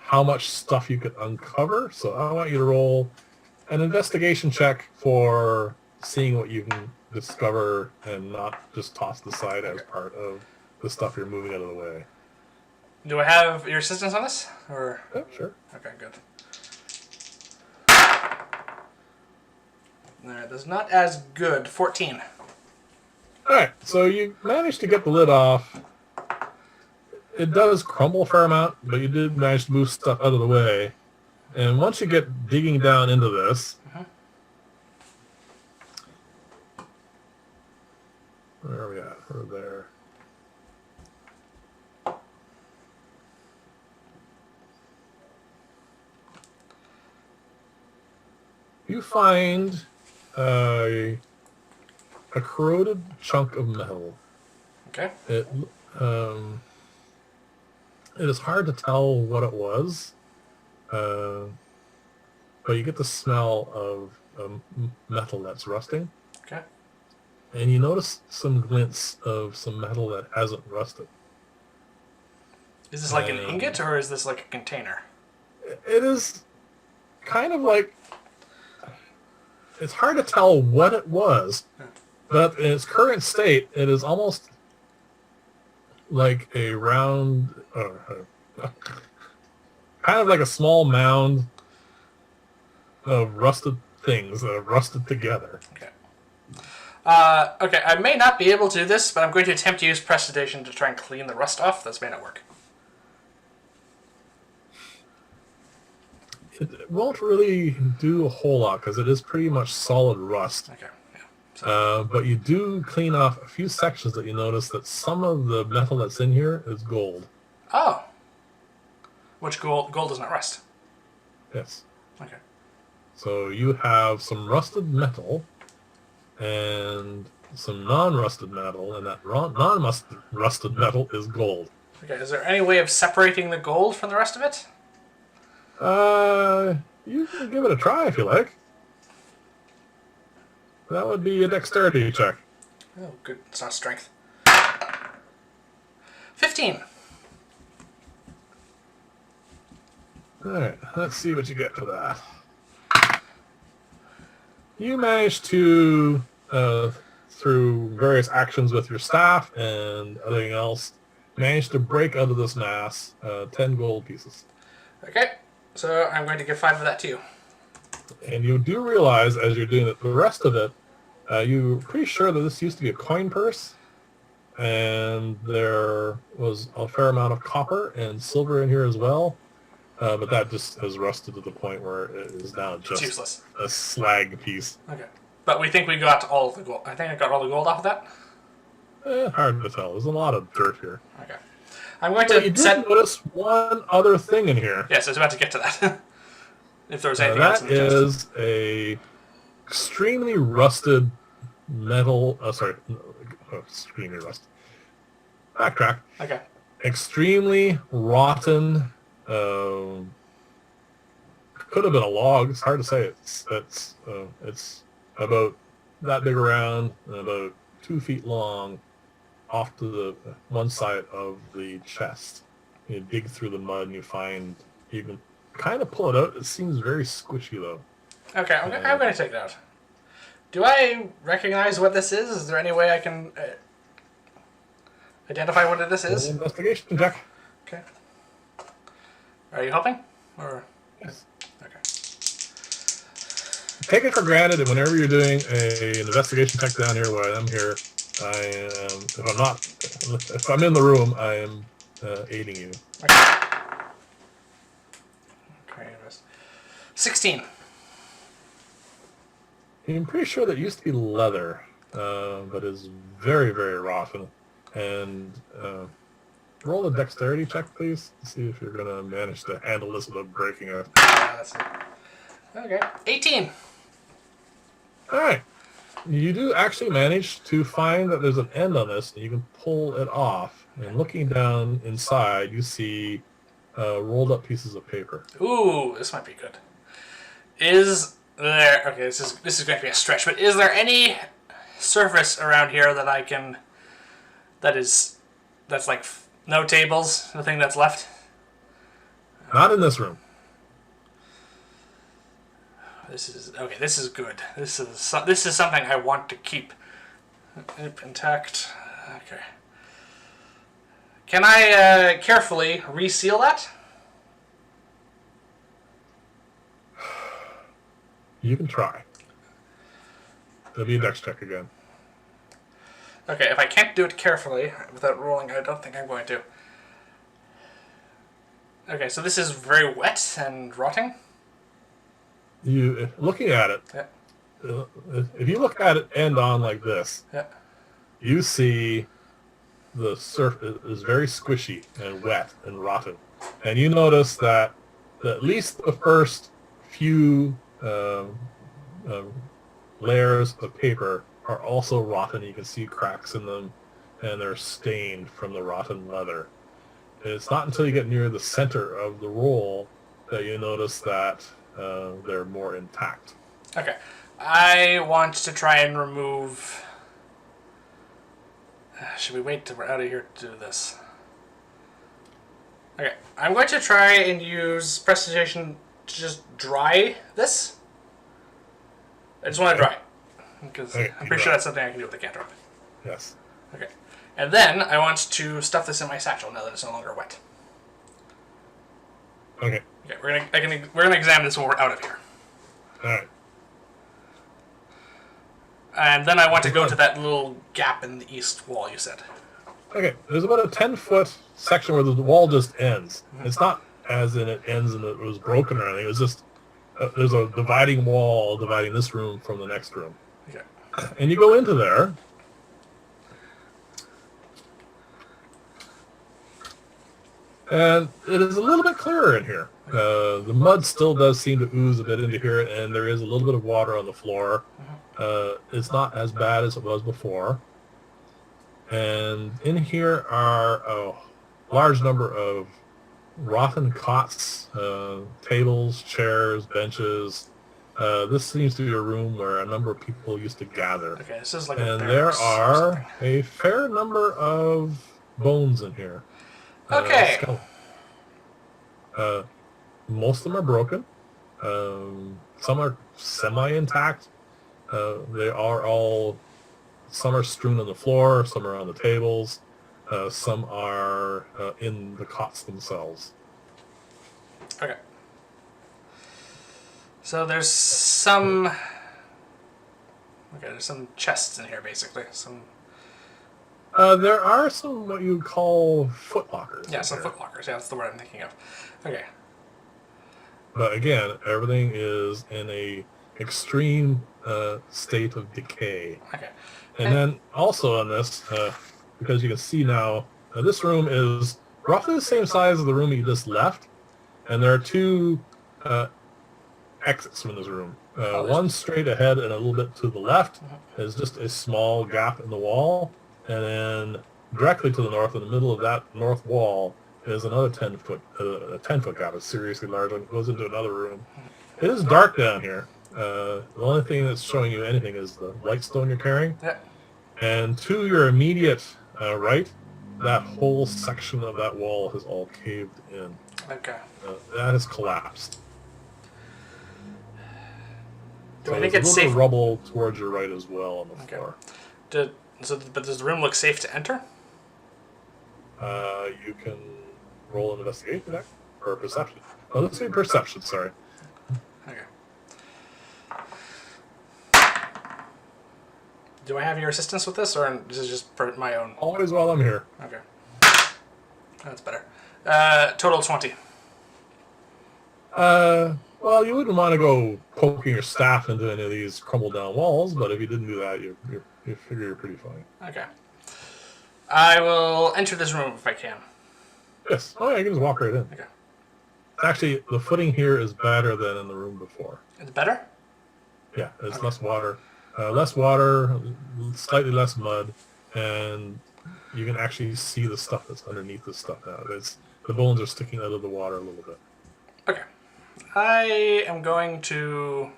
how much stuff you could uncover. So I want you to roll an investigation check for seeing what you can discover and not just tossed aside as part of the stuff you're moving out of the way. Do I have your assistance on this? Or? Yeah, sure. Okay, good. Alright, that's not as good. 14. Alright, so you managed to get the lid off. It does crumble a fair amount, but you did manage to move stuff out of the way. And once you get digging down into this, where are we at? We're there. You find a corroded chunk of metal. Okay. It is hard to tell what it was, but you get the smell of metal that's rusting. Okay. And you notice some glints of some metal that hasn't rusted. Is this like an ingot, or is this like a container? It is kind of like... It's hard to tell what it was, but in its current state, it is almost like a round... kind of like a small mound of rusted things that have rusted together. Okay. Okay, I may not be able to do this, but I'm going to attempt to use prestidigitation to try and clean the rust off. This may not work. It won't really do a whole lot because it is pretty much solid rust. Okay, yeah. So. But you do clean off a few sections that you notice that some of the metal that's in here is gold. Oh. Which gold? Gold does not rust. Yes. Okay. So you have some rusted metal and some non-rusted metal, and that non-rusted metal is gold. Okay, is there any way of separating the gold from the rest of it? You can give it a try if you like. That would be a dexterity check. Oh, good. It's not strength. 15. Alright, let's see what you get for that. You manage to, through various actions with your staff and everything else, manage to break out of this mass 10 gold pieces. Okay, so I'm going to give 5 of that to you. And you do realize as you're doing the rest of it, you're pretty sure that this used to be a coin purse, and there was a fair amount of copper and silver in here as well. But that just has rusted to the point where it is now It's just useless. a slag piece. Okay. But we think we got all of the gold. I think I got all the gold off of that. Hard to tell. There's a lot of dirt here. Okay. I'm going But you to did set... notice one other thing in here. Yes, I was about to get to that. If there was anything else in That the chest. is a extremely rusted metal... extremely rusted. Backtrack. Okay. Extremely rotten... could have been a log. It's hard to say. It's about that big around and about 2 feet long off to the one side of the chest. You dig through the mud and you find you can kind of pull it out. It seems very squishy though. Okay, I'm going to take it out. Do I recognize what this is? Is there any way I can identify what this is? Investigation check. Okay. Are you helping? Or... Yes. Okay. Take it for granted that whenever you're doing an investigation check down here where I'm here, if I'm in the room, I am aiding you. Okay. 16. I'm pretty sure that used to be leather, but is very, very rotten. And roll a dexterity check, please, to see if you're going to manage to handle this without breaking it. That's it. Okay. 18. All right. You do actually manage to find that there's an end on this, and you can pull it off. And looking down inside, you see rolled up pieces of paper. Ooh, this might be good. Is there... Okay, this is going to be a stretch, but is there any surface around here that I can... That's like no tables, nothing that's left? Not in this room. This is good. This is something I want to keep intact. Okay. Can I carefully reseal that? You can try. It'll be a dex check again. Okay, if I can't do it carefully without rolling, I don't think I'm going to. Okay, so this is very wet and rotting. You looking at it. Yeah. If you look at it end on like this, Yeah. you see the surface is very squishy and wet and rotten, and you notice that at least the first few layers of paper are also rotten. You can see cracks in them, and they're stained from the rotten leather. And it's not until you get near the center of the roll that you notice that they're more intact. Okay. I want to try and remove... Should we wait till we're out of here to do this? Okay. I'm going to try and use prestidigitation to just dry this. I just want to dry it. Because I'm pretty sure that's something I can do with the cantrip. Yes. Okay. And then I want to stuff this in my satchel now that it's no longer wet. Okay. Okay, we're gonna examine this when we're out of here. All right. And then I want to go to that little gap in the east wall you said. Okay. There's about a 10-foot section where the wall just ends. It's not as in it ends and it was broken or anything. It was just there's a dividing wall dividing this room from the next room. Okay. And you go into there. And it is a little bit clearer in here. The mud still does seem to ooze a bit into here, and there is a little bit of water on the floor. It's not as bad as it was before. And in here are a large number of rotten cots, tables, chairs, benches. This seems to be a room where a number of people used to gather. Okay, this is like and a there barracks or are something. a fair number of bones in here. Okay. Most of them are broken. Some are semi-intact. They are all, some are strewn on the floor, some are on the tables, some are in the cots themselves. Okay. So there's some... Okay, there's some chests in here, basically. Some... There are some what you call footlockers. Yeah, some footlockers. Yeah, that's the word I'm thinking of. Okay. But again, everything is in a extreme state of decay. Okay. And then also on this, because you can see now, this room is roughly the same size as the room you just left, and there are two exits from this room. One straight ahead and a little bit to the left is just a small gap in the wall, and then directly to the north, in the middle of that north wall, is another 10-foot a 10-foot gap. It's seriously large one. It goes into another room. It is dark down here. The only thing that's showing you anything is the light stone you're carrying. Yeah. And to your immediate right, that whole section of that wall has all caved in. Okay. That has collapsed. Do So I think there's it's a little safe? bit of rubble towards your right as well on the Okay. floor. But does the room look safe to enter? You can roll an investigation check or perception. Oh, let's say perception. Sorry. Okay. Do I have your assistance with this, or is this just for my own? Always while I'm here. Okay. That's better. Total 20. Well, you wouldn't want to go poking your staff into any of these crumbled down walls, but if you didn't do that, you figure you're pretty fine. Okay. I will enter this room if I can. Yes. Oh, yeah, you can just walk right in. Okay. Actually, the footing here is better than in the room before. It's better? Yeah, there's less water, slightly less mud, and you can actually see the stuff that's underneath the stuff now. The bones are sticking out of the water a little bit. Okay. I am going to...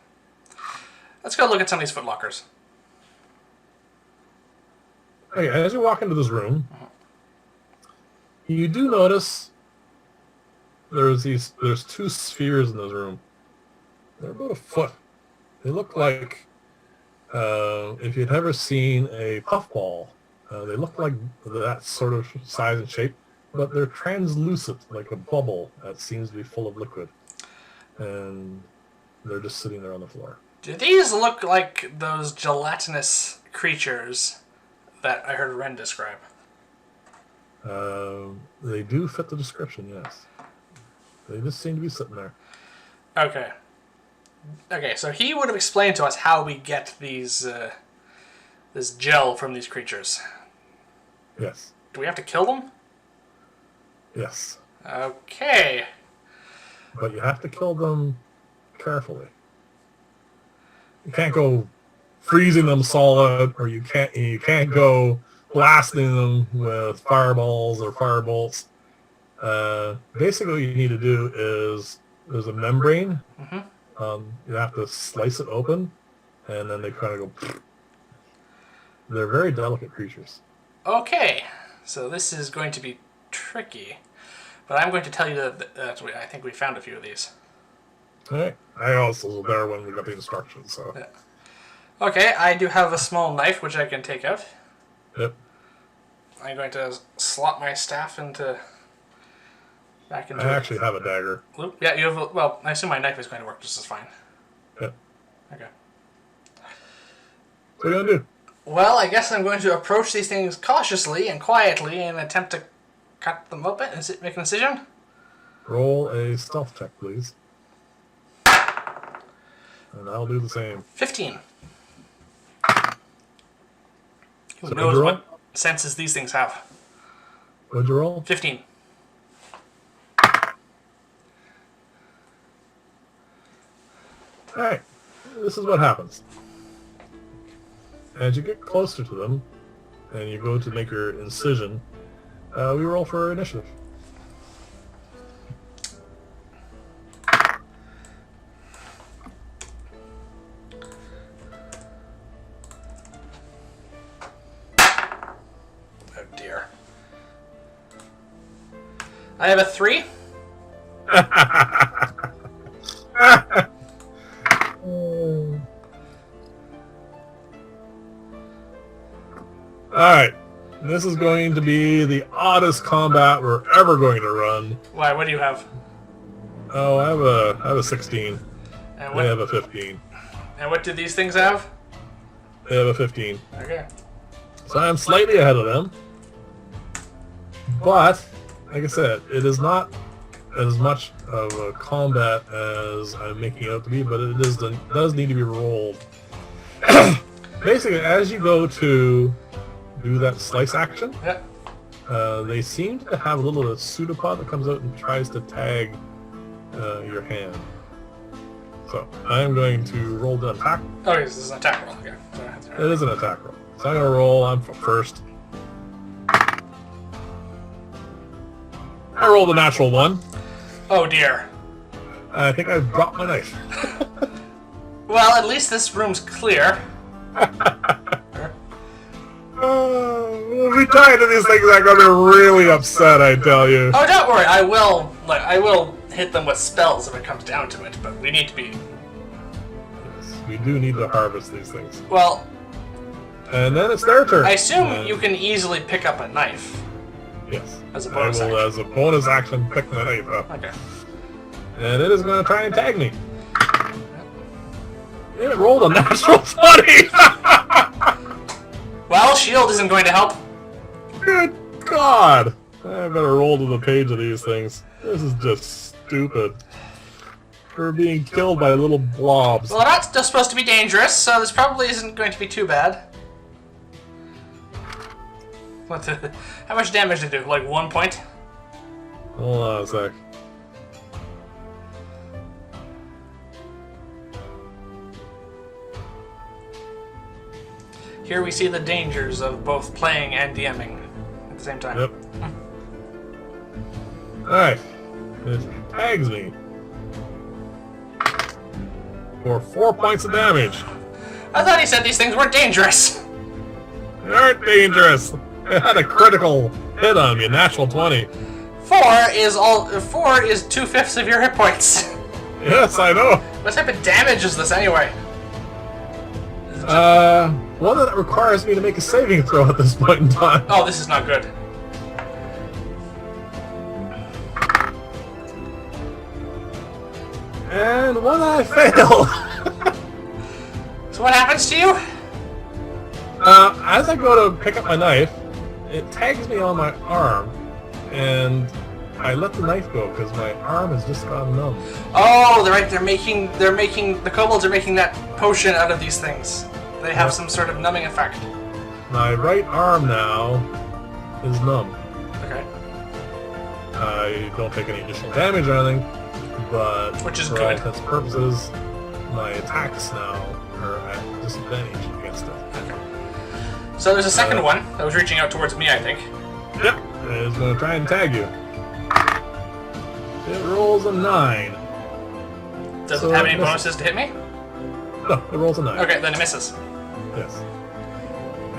Let's go look at some of these footlockers. Okay, as you walk into this room, you do notice there's two spheres in this room. They're about a foot. They look like, if you'd ever seen a puffball, they look like that sort of size and shape, but they're translucent, like a bubble that seems to be full of liquid. And they're just sitting there on the floor. Do these look like those gelatinous creatures that I heard Wrenn describe? They do fit the description, yes. They just seem to be sitting there. Okay. Okay, so he would have explained to us how we get these, this gel from these creatures. Yes. Do we have to kill them? Yes. Okay. But you have to kill them carefully. You can't go freezing them solid, or you can't go blasting them with fireballs or firebolts. Basically, what you need to do is there's a membrane. Mm-hmm. You have to slice it open, and then they kind of go. They're very delicate creatures. Okay, so this is going to be tricky, but I'm going to tell you that I think we found a few of these. All right. I also was there when we got the instructions, so. Yeah. Okay, I do have a small knife which I can take out. Yep. I'm going to slot my staff back into. I actually have a dagger. Yeah, you have. Well, I assume my knife is going to work just as fine. Yep. Okay. What are you gonna do? Well, I guess I'm going to approach these things cautiously and quietly and attempt to cut them open and make an incision. Roll a stealth check, please. And I'll do the same. 15. Who So knows what'd you what senses these things have? What'd you roll? 15. Alright. This is what happens. As you get closer to them, and you go to make your incision, we roll for initiative. Oh dear. I have a 3. this is going to be the oddest combat we're ever going to run. Why? What do you have? Oh, I have a 16. And They have a 15. And what do these things have? They have a 15. Okay. So I'm slightly ahead of them. But, like I said, it is not as much of a combat as I'm making it out to be, but it does need to be rolled. Basically, as you go to do that slice action, Yeah. they seem to have a little pseudopod that comes out and tries to tag your hand. So I'm going to roll the attack. Oh, yes, this is an attack roll. Okay. It is an attack roll. So I'm going to roll. I'm first. I rolled a natural 1. Oh dear. I think I dropped my knife. Well, at least this room's clear. We'll be tired of these things. I'm going to be really upset, I tell you. Oh, don't worry. I will hit them with spells if it comes down to it. But we need to be. Yes, we do need to harvest these things. Well, and then it's their turn. I assume you can easily pick up a knife. Yes. As a bonus I will, action. as a bonus action, pick the knife up. Okay. And it is going to try and tag me. And it rolled a natural 20! Well, shield isn't going to help. Good God! I better roll to the page of these things. This is just stupid. We're being killed by little blobs. Well, they're not just supposed to be dangerous, so this probably isn't going to be too bad. How much damage did it do? Like 1 point? Hold on a sec. Here we see the dangers of both playing and DMing at the same time. Yep. Alright. It tags me. For 4 points of damage. I thought he said these things weren't dangerous. They aren't dangerous. It had a critical hit on me, natural 20. 4 is 2/5 of your hit points. Yes, I know. What type of damage is this anyway? One that requires me to make a saving throw at this point in time. Oh, this is not good. And one I fail. So what happens to you? As I go to pick up my knife, it tags me on my arm, and I let the knife go because my arm has just gone numb. Oh, they're right. The kobolds are making that potion out of these things. They have some sort of numbing effect. My right arm now is numb. Okay. I don't take any additional damage or anything, but Which is for good. all intents and purposes, my attacks now are at disadvantage against it. Okay. So there's a second one that was reaching out towards me, I think. Yep, and it's going to try and tag you. It rolls a 9. Does So it have it any misses. bonuses to hit me? No, it rolls a 9. Okay, then it misses. Yes.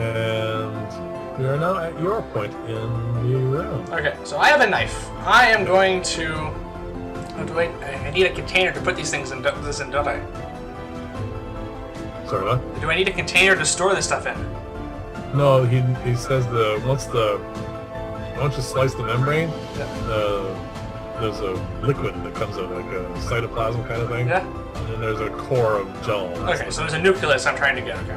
And we are now at your point in the round. Okay, so I have a knife. I am going to... Oh, I need a container to put these things in, don't I? Sorry, what? Do I need a container to store this stuff in? No, he says once you slice the membrane, there's a liquid that comes out, like a cytoplasm kind of thing. Yeah? And then there's a core of gel. Okay, so there's a nucleus I'm trying to get, okay.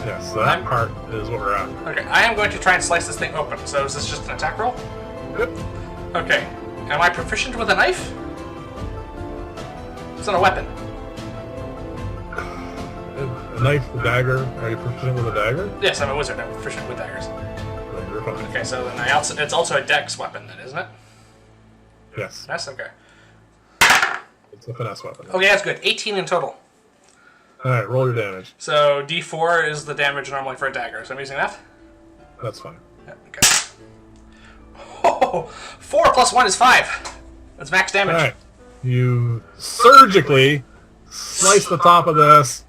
Yes, so that part is what we're at. Okay, I am going to try and slice this thing open. So is this just an attack roll? Yep. Okay. Am I proficient with a knife? It's not a weapon. A knife, a dagger. Are you proficient with a dagger? Yes, I'm a wizard. I'm proficient with daggers. Then you're fine. Okay, so then it's also a dex weapon then, isn't it? Yes, Yes, okay. it's a finesse weapon. Okay, that's good. 18 in total. Alright, roll your damage. So D4 is the damage normally for a dagger, so I'm using that? That's fine. Yeah, okay. Oh, 4 plus 1 is 5. That's max damage. Alright. You surgically slice the top of this,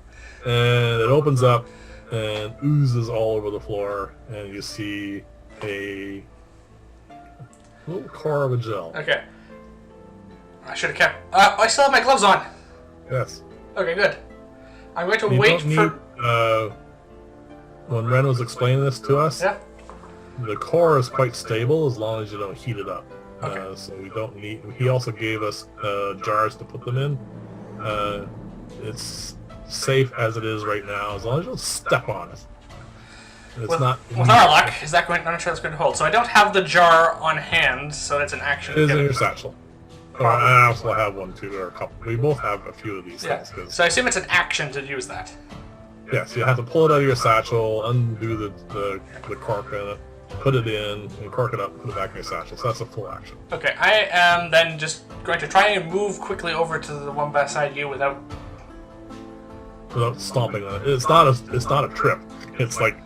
and it opens up and oozes all over the floor, and you see a little core of a gel. Okay. I should have kept... I still have my gloves on. Yes. Okay, good. I'm going to You wait don't for... need, when Wrenn was explaining this to us, Yeah? the core is quite stable as long as you don't heat it up. Okay. So we don't need. He also gave us jars to put them in. It's safe as it is right now, as long as you don't step on it. It's not. With our luck, is that going? I'm not sure that's going to hold. So I don't have the jar on hand, so it's an action. It is in your satchel. Oh, I also have one too, or a couple. We both have a few of these things. So I assume it's an action to use that. Yes, you have to pull it out of your satchel, undo the cork in it, put it in, and cork it up, put it back in your satchel. So that's a full action. Okay, I am then just going to try and move quickly over to the one beside you without stomping on it. It's not a trip. It's like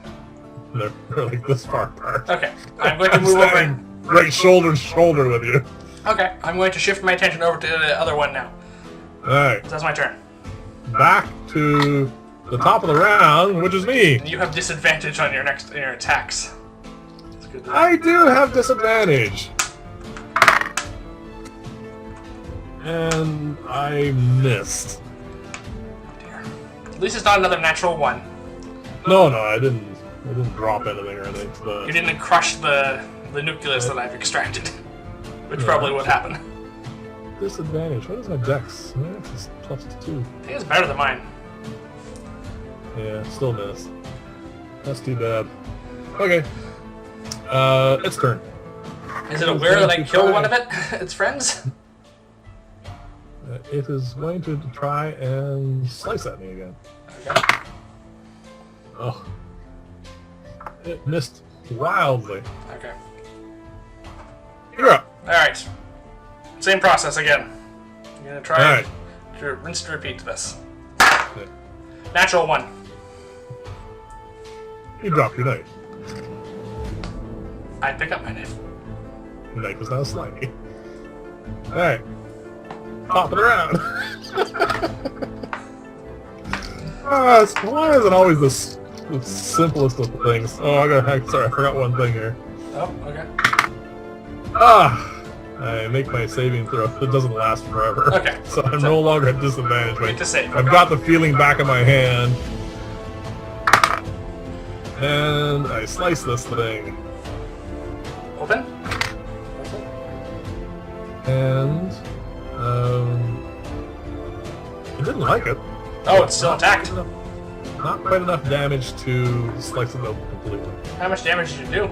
they're like this far apart. Okay, I'm going to move over. Right shoulder to shoulder with you. Okay, I'm going to shift my attention over to the other one now. All right. So that's my turn. Back to the top of the round, which is me. And you have disadvantage on your attacks. That's good. I do have disadvantage. And I missed. Dear. At least it's not another natural one. No, I didn't drop anything or anything. You didn't crush the nucleus that I've extracted, which probably would happen. Disadvantage. What is my dex? My dex is +2. I think it's better than mine. Yeah, still missed. That's too bad. Okay. Its turn. Is it aware that I killed one of its friends? It is going to try and slice at me again. Okay. Oh. It missed wildly. Okay. You're up. Alright. Same process again. I'm going to try Alright. to rinse and repeat this. Yeah. Natural 1. You dropped your knife. I pick up my knife. Your knife is now slimy. Alright. Pop it around. Why is it always the simplest of things? Oh, sorry, I forgot one thing here. Oh, okay. I make my saving throw. It doesn't last forever. Okay. So I'm no longer at disadvantage. Wait to save. I've got the feeling back in my hand. And I slice this thing. Open? And it didn't like it. Oh, it's still intact. Not quite enough damage to slice it open completely. How much damage did you do?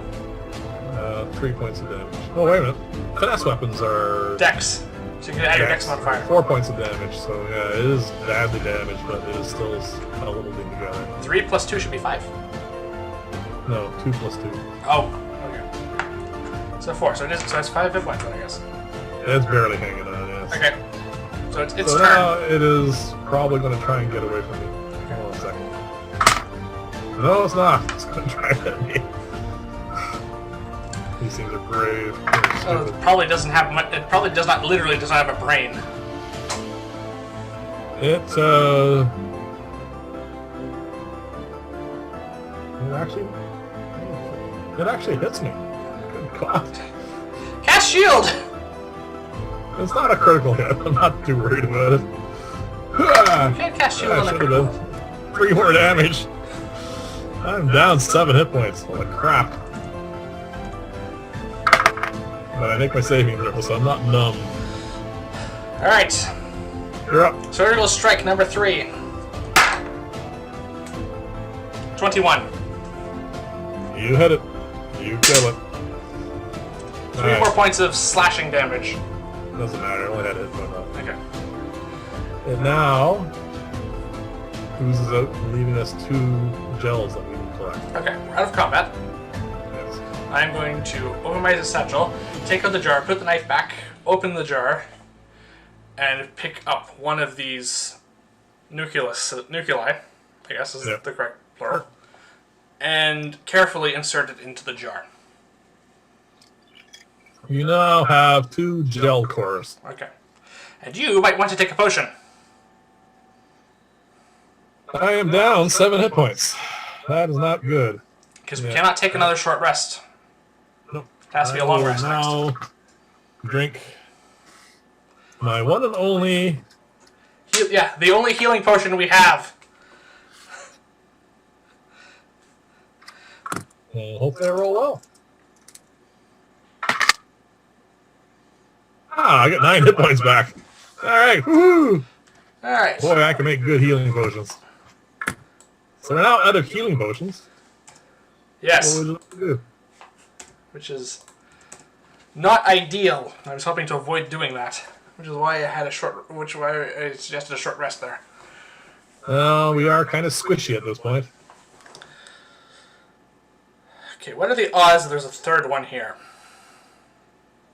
3 points of damage. Oh, wait a minute. Finesse weapons are... Dex. So you can add your dex modifier. 4 points of damage, so yeah, it is badly damaged, but it is still kind of holding together. 3 plus 2 should be 5. No, 2 plus 2. Oh, okay. So 4, so it's 5 hit points then, I guess. It's barely hanging on, yes. Okay. So it's So turn. now it is probably going to try and get away from me. Hold on a second. No, it's not. It's going to try to hit me. These things are brave. Oh, it probably doesn't have much. It probably does not have a brain. It actually hits me. Good God. Cast shield. It's not a critical hit. I'm not too worried about it. You can't cast shield on a Should critical. have been 3 more damage. I'm down 7 hit points. Holy crap. But I make my saving throw, so I'm not numb. All right. You're up. Surgical strike number 3. 21. You hit it. You kill it. 3 more points of slashing damage. Doesn't matter. I only had a hit point up. Okay. It now oozes out, leaving us 2 gels that we can collect. Okay. We're out of combat. Yes. I'm going to open my satchel, take out the jar, put the knife back, open the jar, and pick up one of these nuclei, I guess is the correct plural, and carefully insert it into the jar. You now have 2 gel cores. Okay. And you might want to take a potion. I am down 7 hit points. That is not good. Because we cannot take another short rest. Nope. It has to be a long rest now next. Drink my one and only... the only healing potion we have. Hopefully I roll well. I got 9 hit points back. All right, woohoo! All right. Boy, I can make good healing potions. So we're now out of healing potions. Yes. What would you like to do? Which is not ideal. I was hoping to avoid doing that, which is why I suggested a short rest there. We are kind of squishy at this point. Okay, what are the odds that there's a third one here?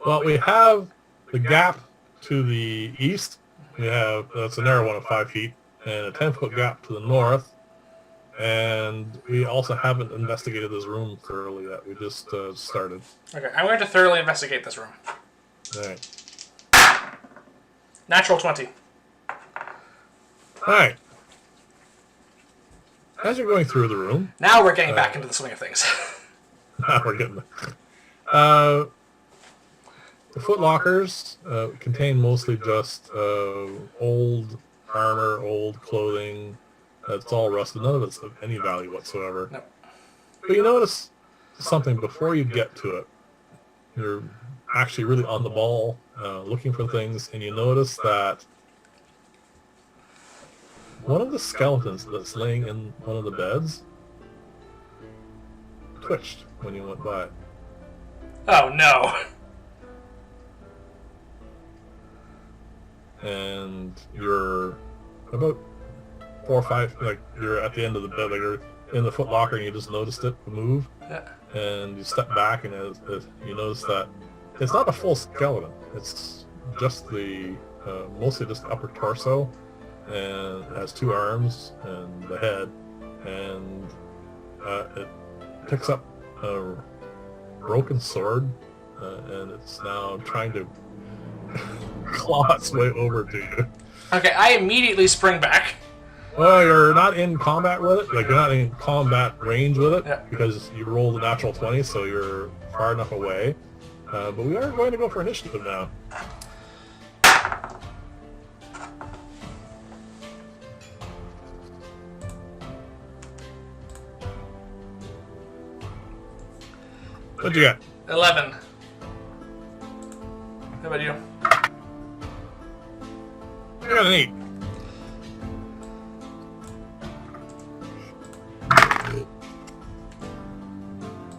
Well, we have the gap to the east. We have, that's a narrow one of 5 feet, and a 10-foot gap to the north. And we also haven't investigated this room thoroughly yet. We just started. Okay, I'm going to thoroughly investigate this room. Alright. Natural 20. Alright. As you're going through the room... Now we're getting back into the swing of things. Now we're getting there. The footlockers contain mostly just old armor, old clothing. It's all rusted. None of it's of any value whatsoever. Nope. But you notice something before you get to it. You're actually really on the ball, looking for things, and you notice that one of the skeletons that's laying in one of the beds twitched when you went by it. Oh no. And you're about 4 or 5, like you're at the end of the bed, like you're in the foot locker and you just noticed it move. Yeah. And you step back and you notice that it's not a full skeleton. It's just the, mostly just the upper torso, and it has 2 arms and the head, and it picks up a broken sword, and it's now trying to claw its way over to you. Okay, I immediately spring back. Well, you're not in combat with it. Like, you're not in combat range with it, Yeah. because you rolled a natural 20, so you're far enough away. But we are going to go for initiative now. What'd you get? 11. How about you? I got an 8.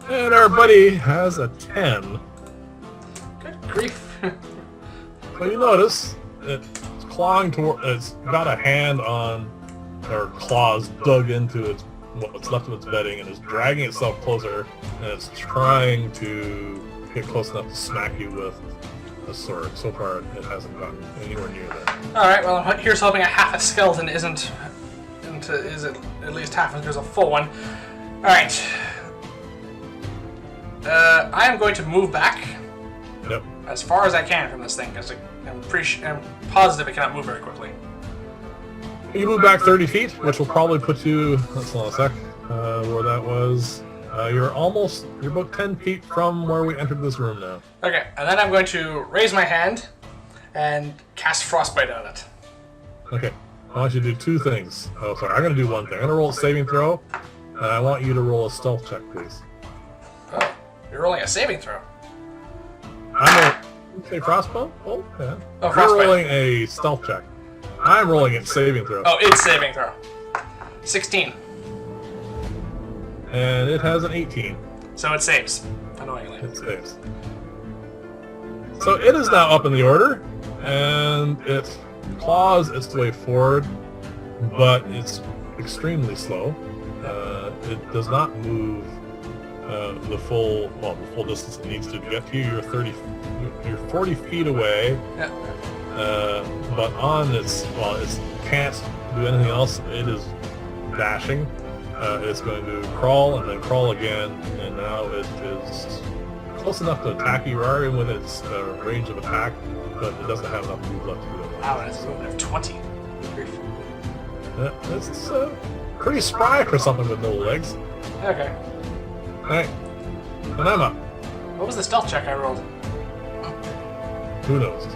And our buddy has a 10. Good grief. But you notice it's clawing toward. It's got a hand on, or claws dug into its what's left of its bedding, and is dragging itself closer, and it's trying to get close enough to smack you with a sword. So far, it hasn't gotten anywhere near that. Alright, well, here's hoping a half a skeleton is at least half as good as a full one. Alright. I am going to move back Yep. as far as I can from this thing, because I'm positive it cannot move very quickly. You move back 30 feet, which will probably put you. Let's hold on a sec. Where that was. You're about 10 feet from where we entered this room now. Okay, and then I'm going to raise my hand and cast Frostbite on it. Okay. I want you to do 2 things. Oh, sorry. I'm going to do 1 thing. I'm going to roll a saving throw, and I want you to roll a stealth check, please. Oh, you're rolling a saving throw. Say frostbite? Oh, yeah. Oh, You're frostbite. rolling a stealth check. I'm rolling a saving throw. Oh, it's saving throw. 16. And it has an 18. So it saves, annoyingly. It saves. So it is now up in the order, and it claws its way forward, but it's extremely slow. It does not move the full distance it needs to get to you. You're 40 feet away. Yeah. But on it can't do anything else. It is dashing. It's going to crawl and then crawl again, and now it is close enough to attack you. You are in within its range of attack, but it doesn't have enough move left to do it. Wow, that's movement of 20. Good grief. It's pretty spry for something with no legs. Okay. Alright, and I'm up. What was the stealth check I rolled? Who knows?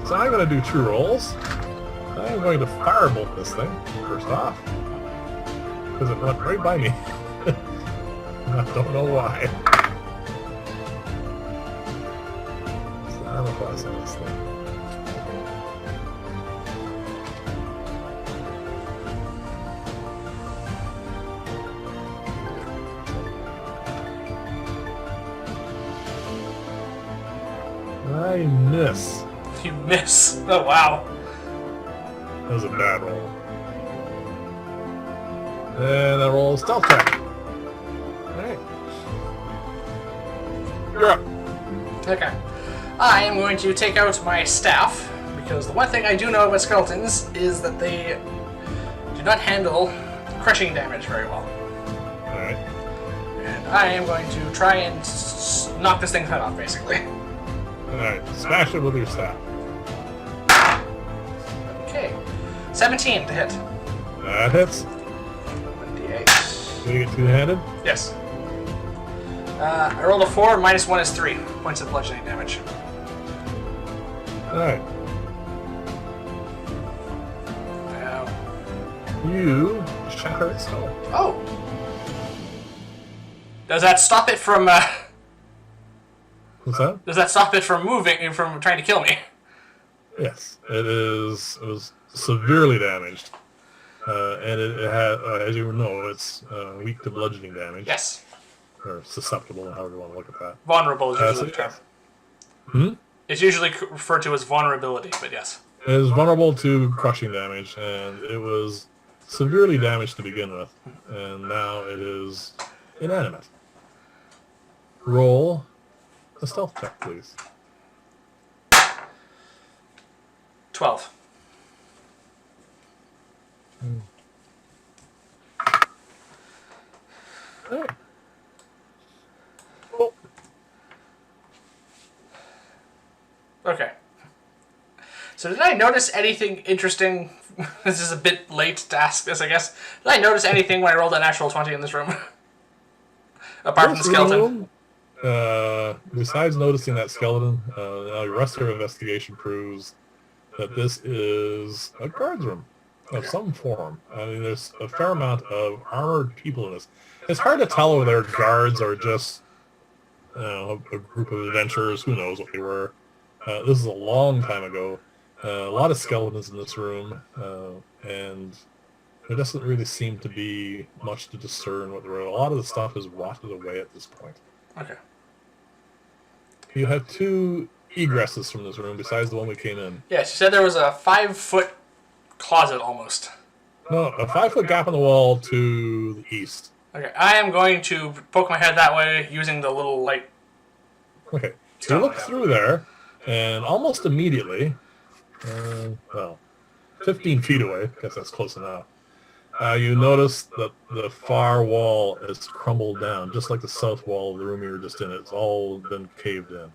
So I'm going to do 2 rolls. I'm going to firebolt this thing, first off. Because it went right by me. I don't know why. armor class on this thing. I miss. You miss. Oh, wow. That was a bad roll. And I roll a stealth check. Alright. You're up. Okay. I am going to take out my staff, because the one thing I do know about skeletons is that they do not handle crushing damage very well. Alright. And I am going to try and knock this thing's head off, basically. Alright, smash it with your staff. Okay. 17 to hit. That hits. 1d8. Do you get two-handed? Yes. I rolled a 4, minus 1 is 3 points of bludgeoning damage. Alright. Now, You shatter its skull. oh! Does that stop it from, What's that? does that stop it from moving, from trying to kill me? Yes. It was severely damaged. And it had, as you know, it's weak to bludgeoning damage. Yes. Or susceptible, however you want to look at that. Vulnerable is usually the term. Hmm? It's usually referred to as vulnerability, but yes. It is vulnerable to crushing damage, and it was severely damaged to begin with, and now it is inanimate. Roll a stealth check, please. 12. Alright. Oh. Okay. So did I notice anything interesting? This is a bit late to ask this, I guess. Did I notice anything when I rolled a natural 20 in this room? Apart from the skeleton? Besides noticing that skeleton, the rest of your investigation proves that this is a guard's room of some form. I mean, there's a fair amount of armored people in this. It's hard to tell whether they're guards or just a group of adventurers. Who knows what they were. This is a long time ago. A lot of skeletons in this room, and there doesn't really seem to be much to discern what they were. A lot of the stuff is rotted away at this point. Okay. You have two egresses from this room besides the one we came in. Yes, you said there was a 5-foot closet almost. No, a 5-foot gap in the wall to the east. Okay, I am going to poke my head that way using the little light. Okay, so you look through there, and almost immediately, 15 feet away, I guess that's close enough, you notice that the far wall is crumbled down, just like the south wall of the room you were just in. It's all been caved in.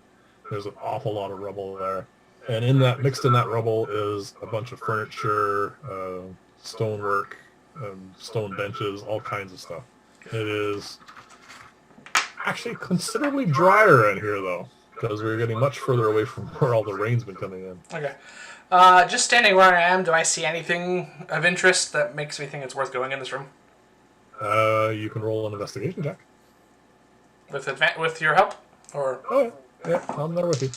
There's an awful lot of rubble there. And mixed in that rubble is a bunch of furniture, stonework, stone benches, all kinds of stuff. It is actually considerably drier in here, though, because we're getting much further away from where all the rain's been coming in. Okay. Just standing where I am, do I see anything of interest that makes me think it's worth going in this room? You can roll an investigation check. With your help? Or Oh, yeah, I'm there with you.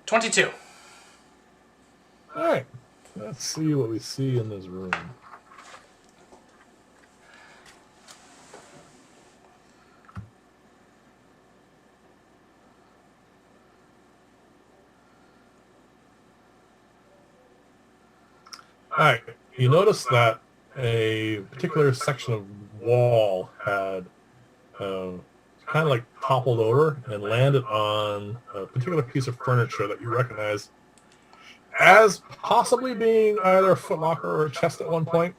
22. Alright, let's see what we see in this room. Alright, you notice that a particular section of wall had kind of like toppled over and landed on a particular piece of furniture that you recognize as possibly being either a footlocker or a chest at one point,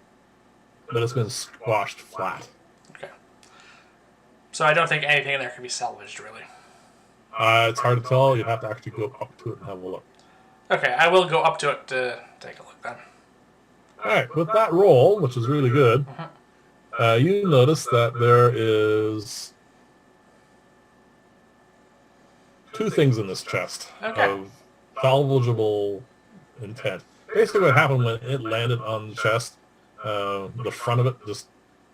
but it's been squashed flat. Okay. So I don't think anything in there can be salvaged, really. It's hard to tell. You'd have to actually go up to it and have a look. Okay, I will go up to it to take a look then. Alright, with that roll, which is really good, you notice that there is two things in this chest of salvageable intent. Basically what happened when it landed on the chest, the front of it just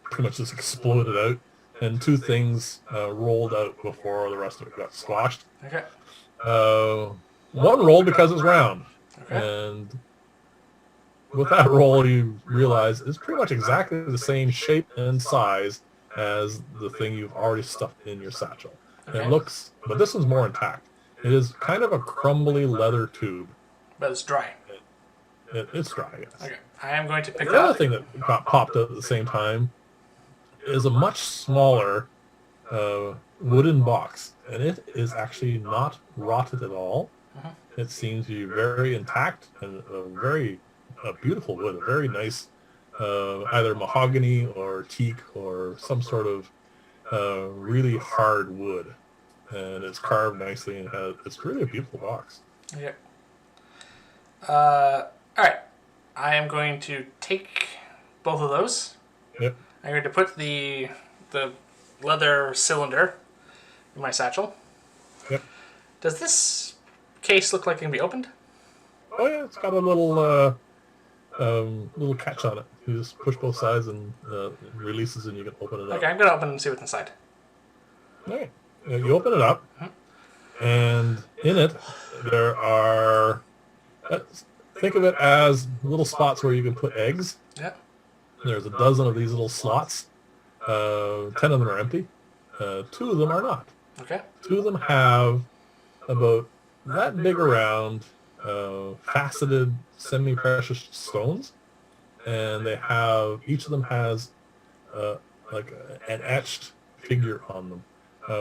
pretty much just exploded out, and two things rolled out before the rest of it got squashed. Okay. One rolled because it's round, Okay. and with that roll, you realize it's pretty much exactly the same shape and size as the thing you've already stuffed in your satchel. Okay. It looks, but this one's more intact. It is kind of a crumbly leather tube. But it's dry. It's dry, yes. Okay. I am going to pick The that other up. thing that got popped out at the same time is a much smaller wooden box, and it is actually not rotted at all. It seems to be very intact and a beautiful wood, a very nice, either mahogany or teak or some sort of really hard wood, and it's carved nicely and it's really a beautiful box. Okay. All right. I am going to take both of those. Yep. I'm going to put the leather cylinder in my satchel. Yep. Does this case look like it can be opened? Oh yeah, it's got a little little catch on it. You just push both sides and it releases, and you can open it up. Okay, I'm going to open and see what's inside. All right. You open it up, and in it there are. Think of it as little spots where you can put eggs. Yeah. There's a dozen of these little slots. 10 of them are empty. 2 of them are not. Okay. 2 of them have about that big around faceted semi-precious stones, and each of them has like an etched figure on them.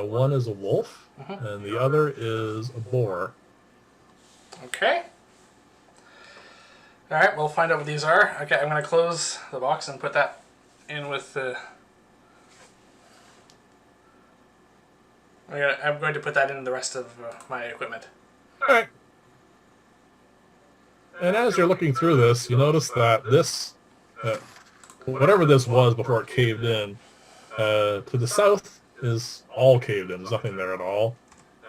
One is a wolf, and the other is a boar. Okay. All right, we'll find out what these are. Okay, I'm going to close the box and put that in with the... I'm going to put that in the rest of my equipment. All right. And as you're looking through this, you notice that this, whatever this was before it caved in, to the south is all caved in. There's nothing there at all.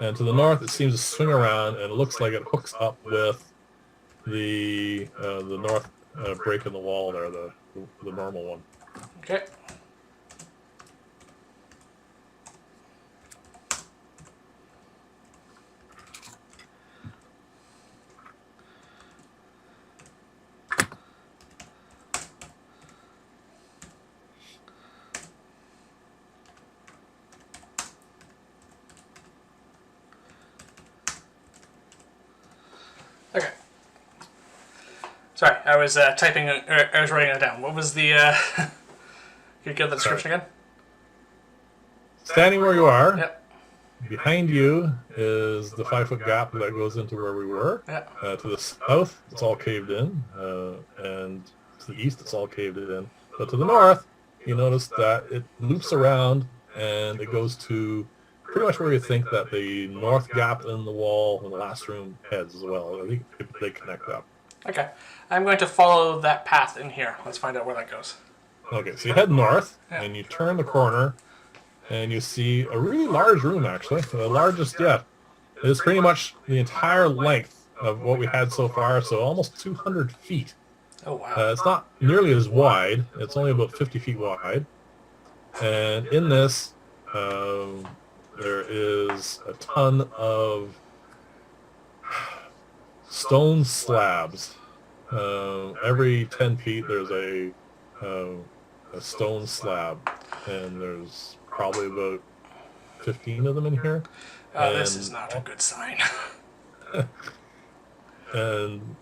And to the north, it seems to swing around, and it looks like it hooks up with the north break in the wall there, the normal one. Okay. Okay. Sorry, I was typing. I was writing it down. What was the? Can you give the description again? Standing where you are, Yep. behind you is the 5-foot gap that goes into where we were. Yeah. To the south, it's all caved in, and to the east, it's all caved in. But to the north, you notice that it loops around, and it goes to pretty much where you think that the north gap in the wall in the last room heads as well. I think they connect up. Okay. I'm going to follow that path in here. Let's find out where that goes. Okay, so you head north, Yeah. and you turn the corner, and you see a really large room, actually, the largest yet. It's pretty much the entire length of what we had so far, so almost 200 feet. Oh, wow. It's not nearly as wide. It's only about 50 feet wide. And in this, there is a ton of stone slabs. Every 10 feet, there's a stone slab, and there's probably about 15 of them in here. This is not a good sign. And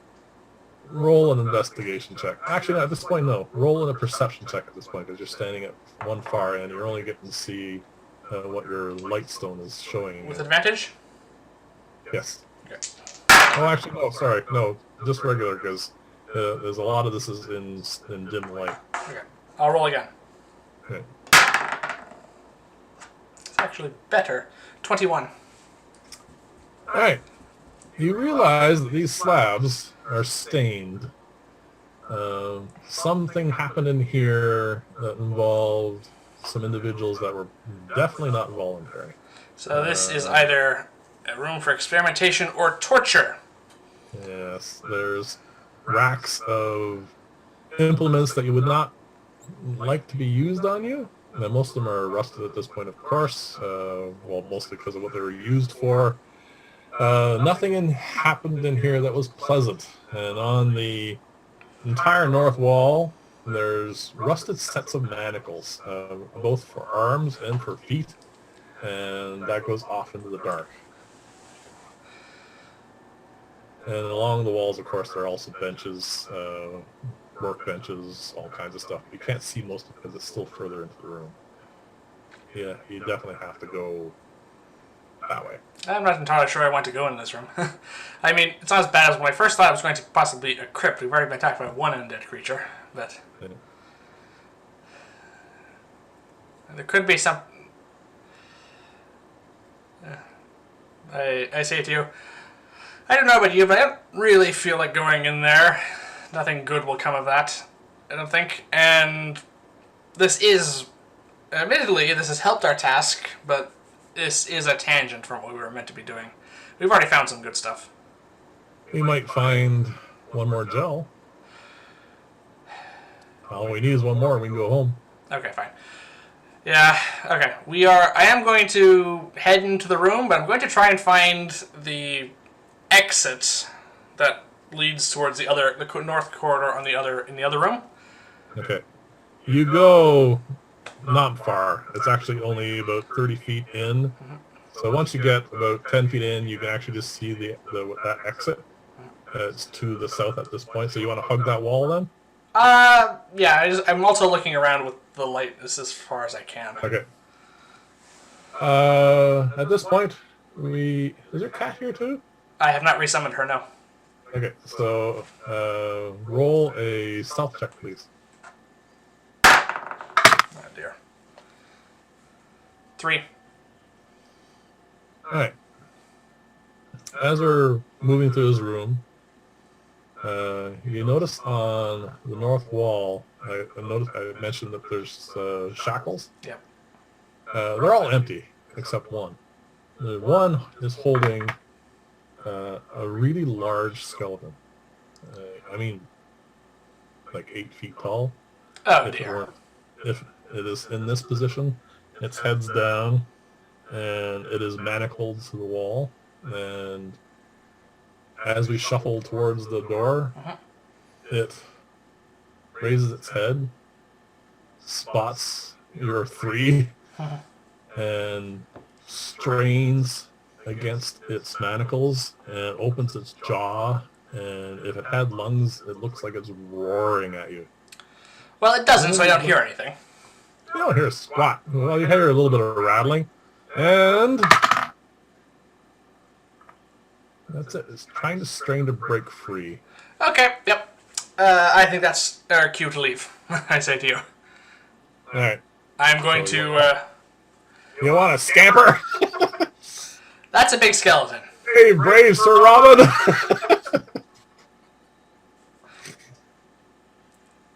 roll an investigation check. Actually, no, at this point, no. Roll a perception check at this point, because you're standing at one far end. You're only getting to see what your light stone is showing. With advantage? Yes. Okay. Oh, actually, no, sorry. No, just regular, because there's a lot of this is in dim light. Okay. I'll roll again. Okay. It's actually better. 21. All right. You realize that these slabs are stained. Something happened in here that involved some individuals that were definitely not voluntary. So this is either a room for experimentation or torture. Yes, there's racks of implements that you would not like to be used on you. Now, most of them are rusted at this point, of course. Well, mostly because of what they were used for. Nothing happened in here that was pleasant. And on the entire north wall, there's rusted sets of manacles, both for arms and for feet. And that goes off into the dark. And along the walls, of course, there are also benches, workbenches, all kinds of stuff. You can't see most of it because it's still further into the room. Yeah, you definitely have to go that way. I'm not entirely sure I want to go in this room. I mean, it's not as bad as when I first thought it was going to possibly be a crypt. We've already been attacked by one undead creature, but Yeah. there could be some... I say to you, I don't know about you, but I don't really feel like going in there. Nothing good will come of that, I don't think. And this is, admittedly, this has helped our task, but this is a tangent from what we were meant to be doing. We've already found some good stuff. We might find one more gel. All we need is one more and we can go home. Okay, fine. Yeah, okay. I am going to head into the room, but I'm going to try and find the exit that leads towards the north corridor in the other room. Okay. You go not far. It's actually only about 30 feet in. So once you get about 10 feet in, you can actually just see that exit. It's to the south at this point. So you want to hug that wall then? Yeah, I'm also looking around with the light as far as I can. Okay. At this point, is there a cat here too? I have not resummoned her, no. Okay, so roll a stealth check, please. Oh dear. 3. Alright. As we're moving through this room, you notice on the north wall, I mentioned that there's shackles. Yep. They're all empty, except one. The one is holding a really large skeleton. I mean, like 8 feet tall. Oh dear. If it is in this position, its head's down, and it is manacled to the wall. And as we shuffle towards the door, it raises its head, spots your 3, and strains against its manacles and opens its jaw. And if it had lungs, it looks like it's roaring at you. Well, it doesn't, so I don't hear anything. You don't hear a squat. Well, you hear a little bit of rattling. And that's it. It's trying to strain to break free. Okay, yep. I think that's our cue to leave, I say to you. Alright. I'm going to... You want to scamper? That's a big skeleton. Hey, brave Sir Robin!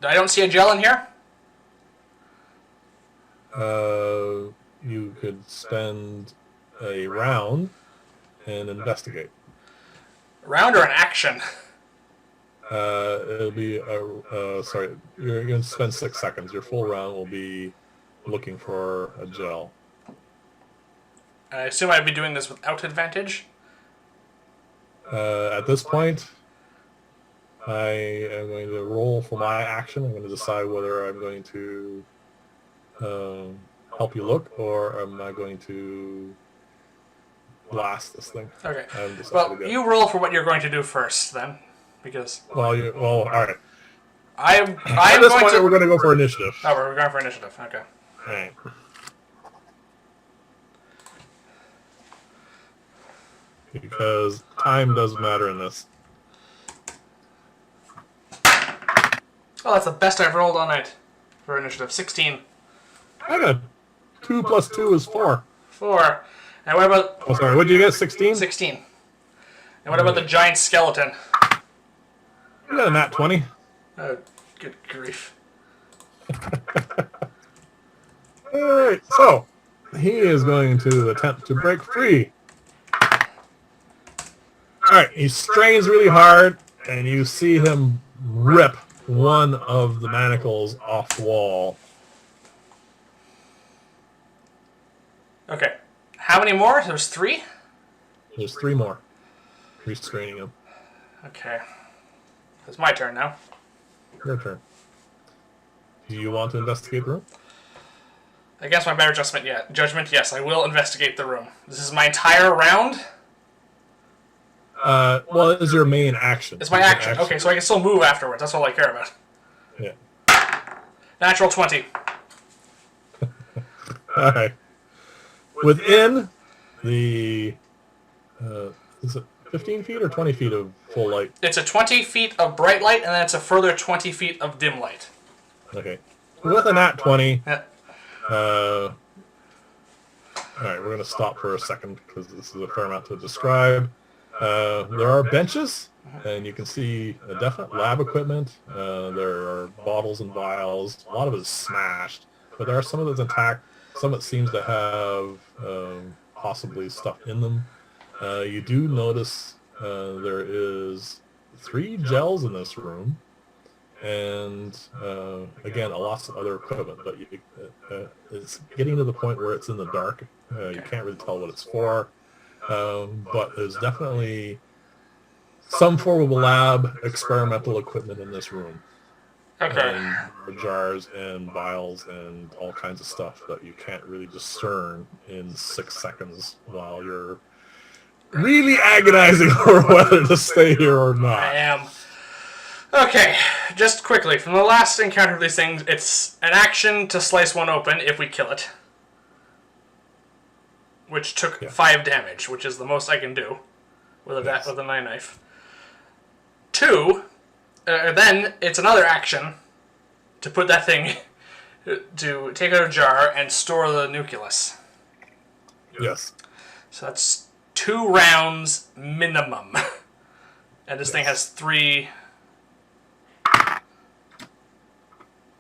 I don't see a gel in here? You could spend a round and investigate. A round or an action? It'll be sorry, you're going to spend 6 seconds. Your full round will be looking for a gel. I assume I'd be doing this without advantage? At this point, I am going to roll for my action. I'm going to decide whether I'm going to help you look, or am I going to blast this thing. Okay. I haven't decided Well, yet. you roll for what you're going to do first, then, because Well, all right. I'm At this going point, to. we're going to go for initiative. Oh, we're going for initiative. Okay. All right. Because time does matter in this. Oh, that's the best I've rolled all night for initiative. 16. I got 2 plus 2 is 4. 4. And what about Oh, sorry. What did you get? 16? 16? And what about the giant skeleton? You got a nat 20. Oh, good grief. Alright, so he is going to attempt to break free. Alright, he strains really hard, and you see him rip one of the manacles off the wall. Okay. How many more? There's 3? There's 3 more. Restraining him. Okay. It's my turn now. Your turn. Do you want to investigate the room? Against my better judgment, yes, I will investigate the room. This is my entire round? Well, it is your main action. It's my action. Okay, so I can still move afterwards. That's all I care about. Yeah. Natural 20. Alright. Within the... is it 15 feet or 20 feet of full light? It's a 20 feet of bright light, and then it's a further 20 feet of dim light. Okay. With a nat 20... Yeah. Alright, we're going to stop for a second because this is a fair amount to describe. There are benches, and you can see a definite lab equipment. There are bottles and vials. A lot of it is smashed, but there are some of it that's intact. Some of it seems to have possibly stuff in them. You do notice there is 3 gels in this room, and again, lots of other equipment, but it's getting to the point where it's in the dark. You can't really tell what it's for, but there's definitely some form of lab experimental equipment in this room. Okay. And jars and vials and all kinds of stuff that you can't really discern in 6 seconds while you're really agonizing over whether to stay here or not. I am. Okay, just quickly, from the last encounter of these things, it's an action to slice one open if we kill it. Which took 5 damage, which is the most I can do with a with a 9 knife. 2, then it's another action to put that thing, to take out a jar and store the nucleus. Yes. So that's 2 rounds minimum. And this thing has 3...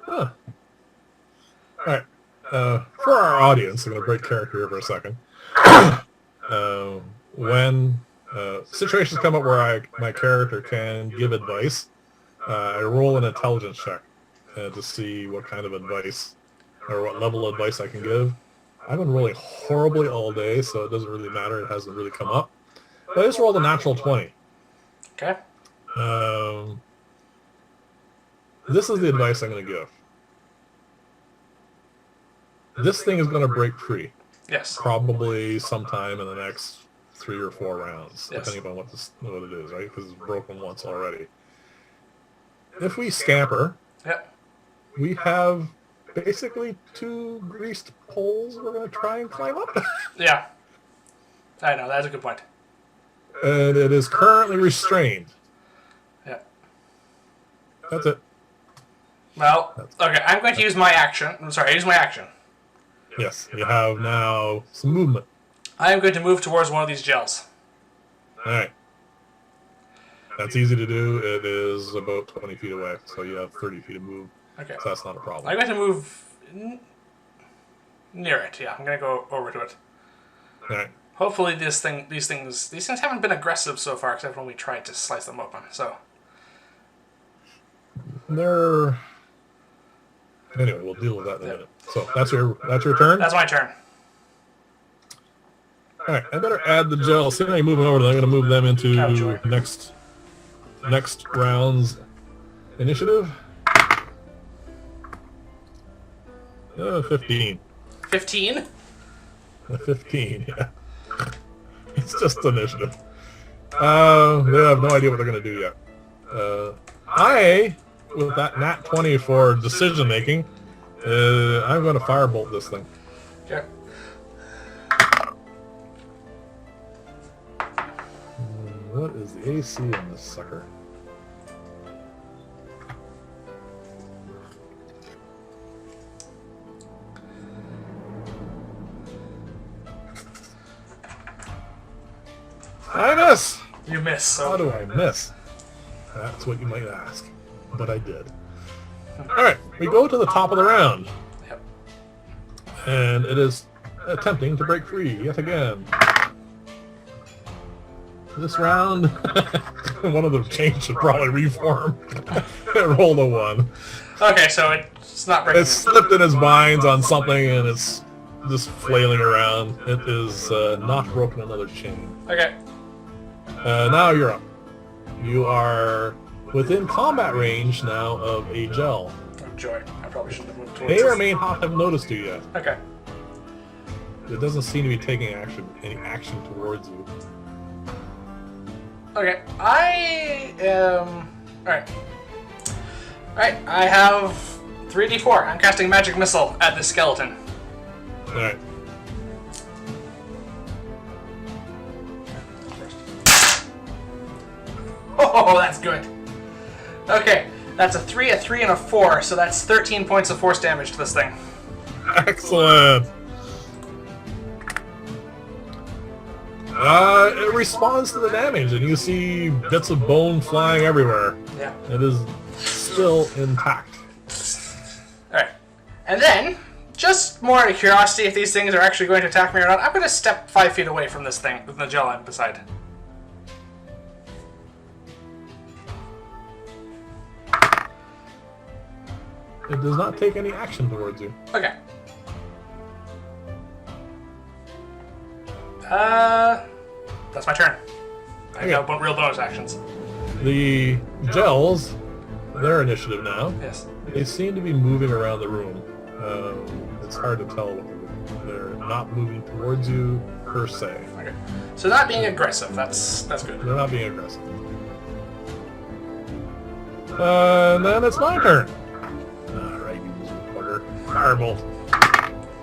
Huh. Alright. For our audience, I'm going to break character here for a second. When situations come up where my character can give advice, I roll an intelligence check to see what kind of advice or what level of advice I can give. I've been rolling horribly all day, so it doesn't really matter. It hasn't really come up. But I just rolled a natural 20. Okay. This is the advice I'm going to give. This thing is going to break free. Yes. Probably sometime in the next 3 or 4 rounds, Yes. depending upon what it is, right? Because it's broken once already. If we scamper, we have basically 2 greased poles we're going to try and climb up. Yeah. I know, that's a good point. And it is currently restrained. Yeah. That's it. Well, okay, I'm going to use my action. I'm sorry, I use my action. Yes, you have now some movement. I am going to move towards one of these gels. Alright. That's easy to do. It is about 20 feet away, so you have 30 feet to move. Okay. So that's not a problem. I'm going to move near it, yeah. I'm going to go over to it. Alright. Hopefully these things haven't been aggressive so far, except when we tried to slice them open, so... They're... Anyway, we'll deal with that in a minute. So that's your turn? That's my turn. Alright, I better add the gel. See how you're moving over, then I'm going to move them into Capture. next round's initiative. 15. 15? 15, yeah. It's just initiative. They have no idea what they're going to do yet. I, with that nat 20 for decision making, I'm going to firebolt this thing. Okay. What is the AC on this sucker? I miss! You miss, so... How do I miss? That's what you might ask. But I did. Alright, we go to the top of the round. Yep. And it is attempting to break free yet again. This round, one of the chains should probably reform. It rolled a 1. Okay, so it's not breaking. It slipped in his binds on something and it's just flailing around. It is not broken another chain. Okay. Now you're up. You are within combat range now of a gel. Oh, joy. I probably shouldn't have moved towards May or this. may not have noticed you yet. Okay. It doesn't seem to be taking any action towards you. Okay. I am... Alright. Alright, I have 3d4. I'm casting Magic Missile at this skeleton. Alright. Oh, that's good. Okay, that's a 3, a 3, and a 4, so that's 13 points of force damage to this thing. Excellent! It responds to the damage, and you see bits of bone flying everywhere. Yeah. It is still intact. Alright. And then, just more out of curiosity if these things are actually going to attack me or not, I'm going to step 5 feet away from this thing with the gel on beside. It does not take any action towards you. Okay. That's my turn. I got real bonus actions. The gels, their initiative now, Yes. they seem to be moving around the room. It's hard to tell what they're not moving towards you per se. Okay. So not being aggressive, that's good. They're not being aggressive. And then it's my turn. Alright, you bugger. Firebolt.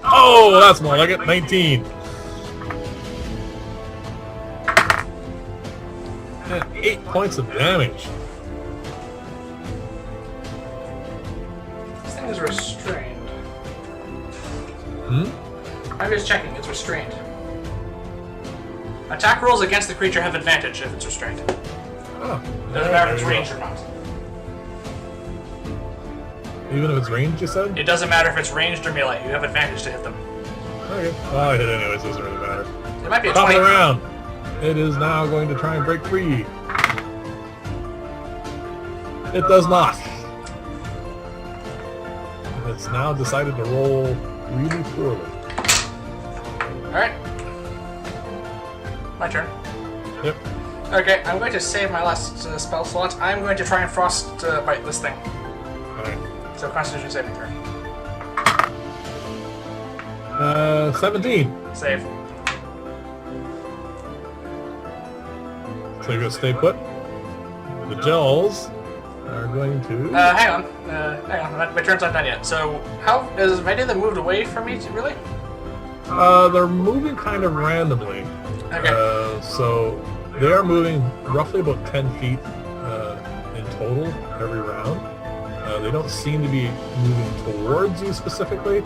Oh, that's more like it. 19. And 8 points of damage. This thing is restrained. Hmm? I'm just checking, it's restrained. Attack rolls against the creature have advantage if it's restrained. Oh. Doesn't matter if it's ranged or not. Even if it's ranged, you said? It doesn't matter if it's ranged or melee, you have advantage to hit them. Okay. Well, I hit anyways, doesn't really matter. It might be a Top of 20. the round. It is now going to try and break free. It does not. It's now decided to roll really poorly. Alright. My turn. Yep. Okay, I'm going to save my last spell slot. I'm going to try and frost bite this thing. Alright. So Constitution saving throw. 17. Save. So you're going to stay put. The gels are going to... Hang on. Hang on. My turn's not done yet. So, how is any of them moved away from me? Really? they're moving kind of randomly. Okay. So they are moving roughly about 10 feet in total every round. They don't seem to be moving towards you specifically,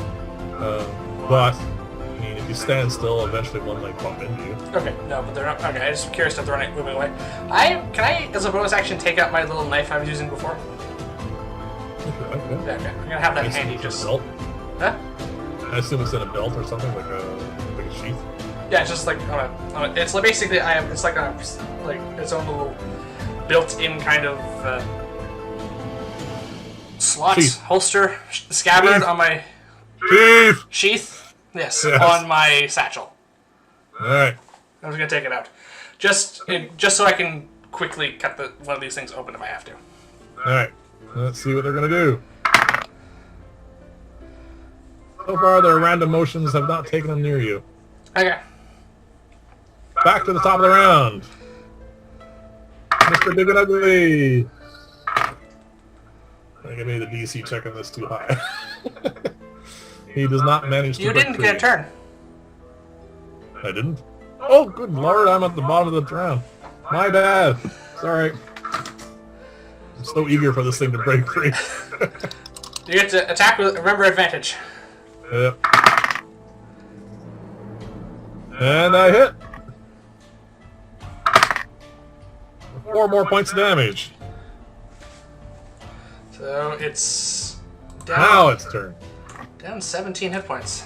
but I mean, if you stand still, eventually one might bump into you. Okay, no, but they're not. Okay, I'm just curious if they're not moving away. Can I, as a bonus action, take out my little knife I was using before? Okay. Yeah, okay. I'm gonna have that handy. It's in a Just. belt. Huh? I assume it's in a belt or something, like a sheath. Yeah, it's just like it's like basically it's like its own little built-in kind of slot, Sheath. holster, scabbard Sheath. on my Sheath! sheath. Yes, Yes. on my satchel. Alright. I was gonna take it out, just so I can quickly cut one of these things open if I have to. Alright. Let's see what they're gonna do. So far, their random motions have not taken them near you. Okay. Back to the top of the round. Mr. Big and Ugly. I think I made the DC check on this too high. He does not manage to You break didn't free. get a turn. I didn't? Oh, good lord, I'm at the bottom of the round. My bad. Sorry. I'm so eager for this thing to break free. You get to attack with remember advantage. Yep. And I hit. 4 more points of damage. So it's Now it's turn. down 17 hit points.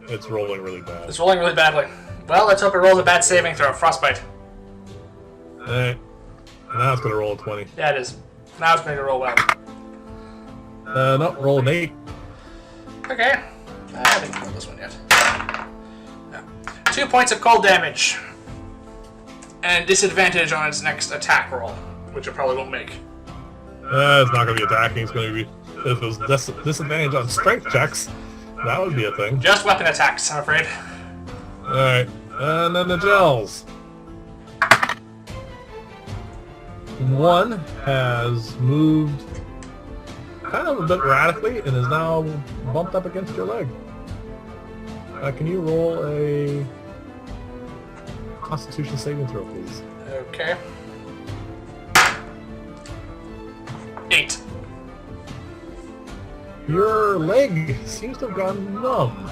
It's rolling really bad. It's rolling really badly. Well, let's hope it rolls a bad saving throw. Frostbite. Alright. Now it's going to roll a 20. Yeah, it is. Now it's going to roll well. No, roll an 8. Okay. I didn't roll this one yet. No. 2 points of cold damage. And disadvantage on its next attack roll, which it probably won't make. It's not going to be attacking. It's going to be... If it was disadvantage on strength checks, that would be a thing. Just weapon attacks, I'm afraid. Alright. And then the gels. One has moved kind of a bit radically and is now bumped up against your leg. Can you roll a Constitution saving throw, please? Okay. 8. Your leg seems to have gone numb.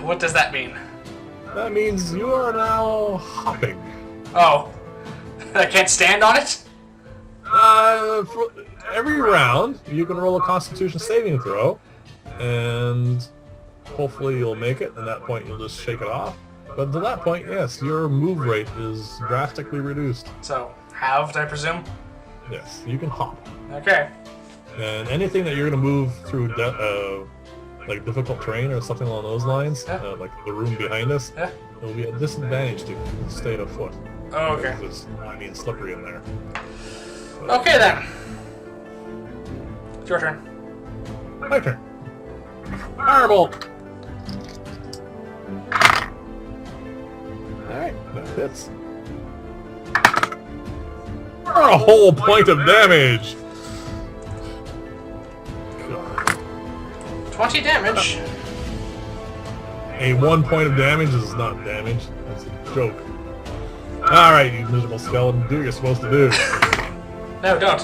What does that mean? That means you are now hopping. Oh. I can't stand on it? For every round, you can roll a Constitution saving throw, and hopefully you'll make it. At that point, you'll just shake it off. But to that point, yes, your move rate is drastically reduced. So, halved, I presume? Yes, you can hop. Okay. And anything that you're going to move through, like difficult terrain or something along those lines, Yeah. like the room behind us, Yeah. it will be a disadvantage to stay afoot. Oh, okay. Because it's slippery in there. Okay, then. It's your turn. My turn. Firebolt! Alright, that hits. For a whole point of damage! 20 damage. A 1 point of damage is not damage. That's a joke. Alright, you miserable skeleton, do what you're supposed to do. No, don't.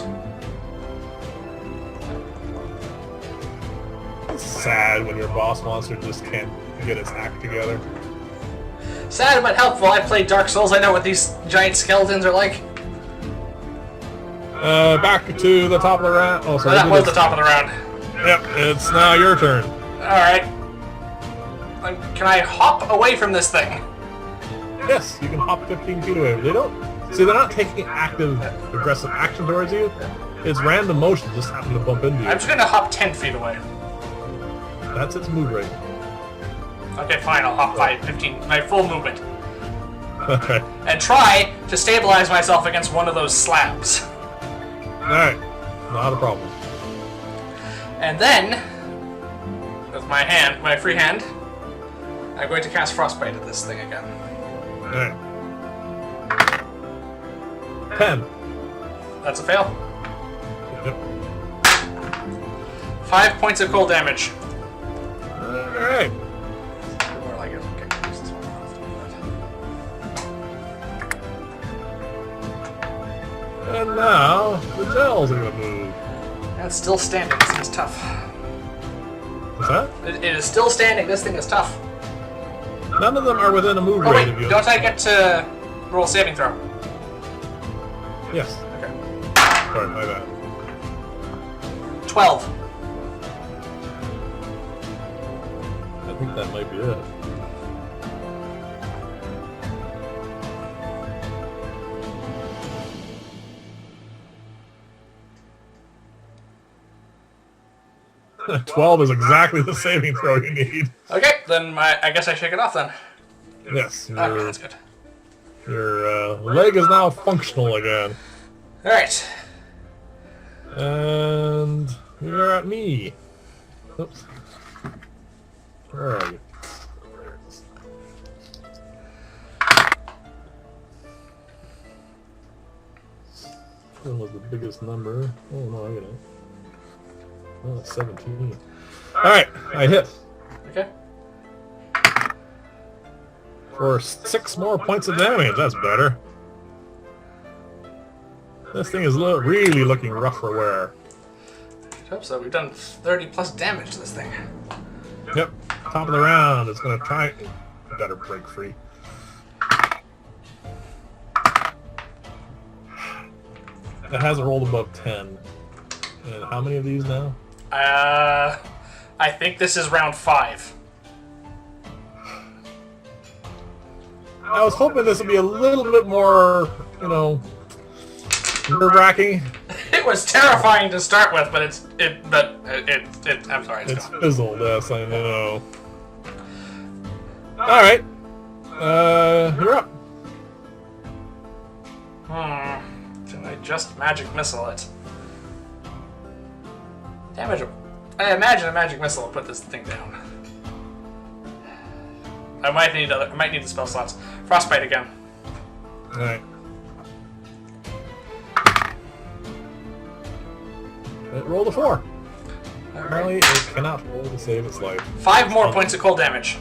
It's sad when your boss monster just can't get its act together. Sad but helpful. I played Dark Souls. I know what these giant skeletons are like. Back to the top of the round. Oh, sorry. That was the top of the round. Yep, it's now your turn. Alright. Can I hop away from this thing? Yes, you can hop 15 feet away. They don't... See, they're not taking active, aggressive action towards you. It's random motion, just happen to bump into you. I'm just gonna hop 10 feet away. That's its move rate. Okay, fine. I'll hop 15. My full movement. Okay. And try to stabilize myself against one of those slabs. Alright. Not a problem. And then, with my free hand, I'm going to cast Frostbite at this thing again. Alright. 10. That's a fail. Yep. 5 points of cold damage. Alright. More like it. Okay, use this one. And now, the gels are gonna move. That's still standing. This thing is tough. What's that? It is still standing. This thing is tough. None of them are within a move Oh rate wait, of you. don't I get to roll saving throw? Yes. Okay. Sorry, my bad. 12. I think that might be it. $12 is exactly the saving throw you need. Okay, then I guess I shake it off then. Yes, Okay, that's good. your leg is now functional again. Alright. And you're at me. Oops. Where are you? There it is. That was the biggest number. Oh no, I get it. Oh, that's 17. Alright, I hit. Okay. For 6 more points of damage. That's better. This thing is really looking rough for wear. I hope so. We've done 30 plus damage to this thing. Yep. Top of the round. It's going to try... Better break free. It hasn't rolled above 10. And how many of these now? I think this is round 5. I was hoping this would be a little bit more, you know, nerve-wracking. It It was terrifying to start with, but I'm sorry, It's gone. fizzled, yes, I know. Alright. You're up. Can I just magic missile it? Damage. I imagine a magic missile will put this thing down. I might need the spell slots. Frostbite again. Alright. It rolled a 4. Apparently, it cannot roll to save its life. 5 more points of cold damage.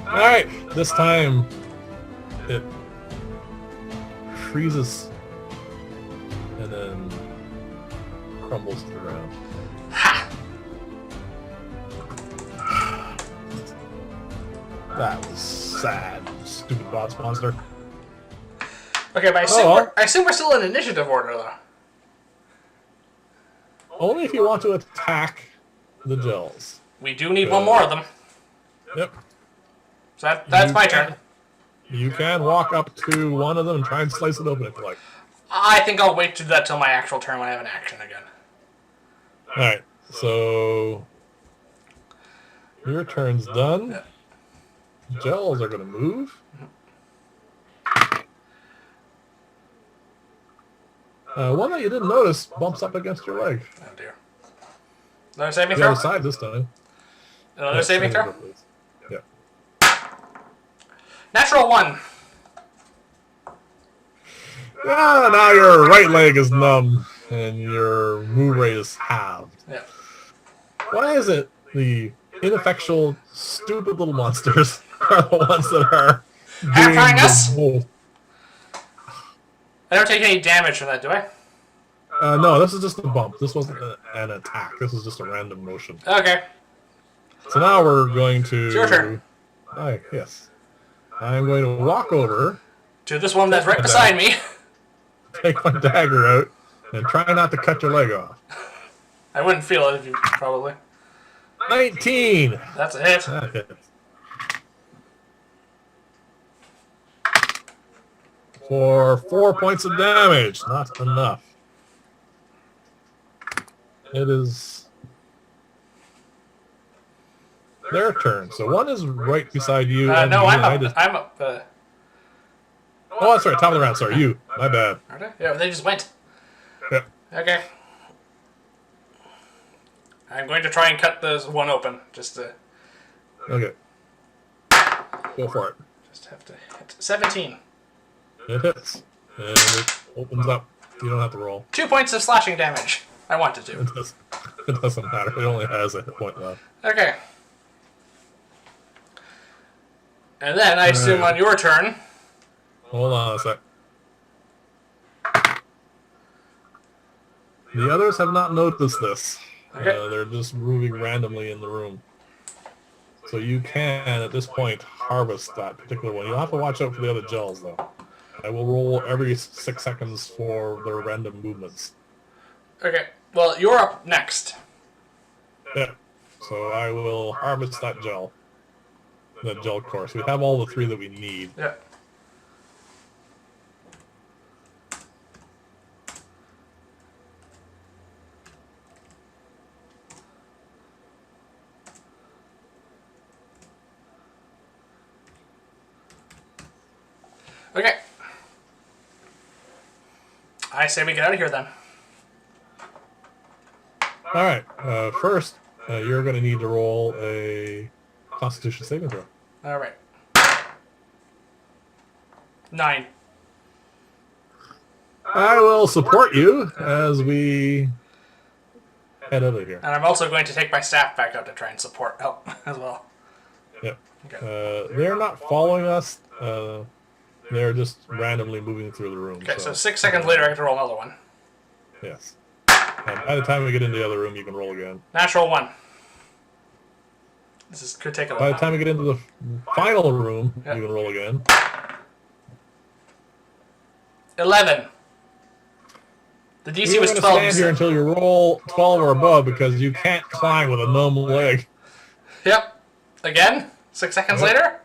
Alright, this time it freezes and then crumbles to the ground. Ha! That was sad, stupid boss monster. Okay, but I assume we're still in initiative order, though. Only if you want to attack the gels. We do need one more of them. Yep. So that's my turn. You can walk up to one of them and try and slice it open if you like. I think I'll wait to do that till my actual turn when I have an action again. Alright, so your turn's done. Yep. Gels are going to move. One that you didn't notice bumps up against your leg. Oh dear. Another saving The throw? other side this time. Another saving throw? Please. Yeah. Natural 1. Ah, now your right leg is numb and your move rate is halved. Yeah. Why is it the ineffectual, stupid little monsters are the ones that are Hamstring us? doing I don't take any damage from that, do I? no, this is just a bump. This wasn't an attack. This is just a random motion. Okay. So now we're going to... It's your turn. Hi, yes. I'm going to walk over, To this one that's right beside me. take my dagger out, and try not to cut your leg off. I wouldn't feel it if you probably. 19! That's a hit. That hits. For 4 points of damage. Not enough. It is their turn. So one is right beside you. And No, me, I'm and up. I'm up. Oh, that's right. Top of the round. Sorry, you. My bad. Are they? Yeah, they just went. Yep. Okay. I'm going to try and cut this one open. Just to. Okay. Go for it. Just have to hit 17. It hits. And it opens up. You don't have to roll. 2 points of slashing damage. I wanted to. It doesn't matter. It only has a hit point left. Okay. And then I assume on your turn. Hold on a sec. The others have not noticed this. Okay. They're just moving randomly in the room. So you can, at this point, harvest that particular one. You'll have to watch out for the other gels, though. I will roll every 6 seconds for their random movements. Okay. Well, you're up next. Yeah. So I will harvest that gel. That gel course. We have all the 3 that we need. Yeah. Okay. I say we get out of here then. Alright. First, you're going to need to roll a Constitution saving throw. Alright. 9. I will support you as we head out of here. And I'm also going to take my staff back out to try and support help as well. Yep. Okay. They're not following us. They're just randomly moving through the room. Okay, so 6 seconds later I get to roll another one. Yes. And by the time we get into the other room, you can roll again. Natural 1. Could take a By the little. time we get into the final room, Yep. you can roll again. 11. The DC You're was going to 12. stand here until you roll 12 or above because you can't climb with a numb leg. Yep. Again? 6 seconds Yep. later?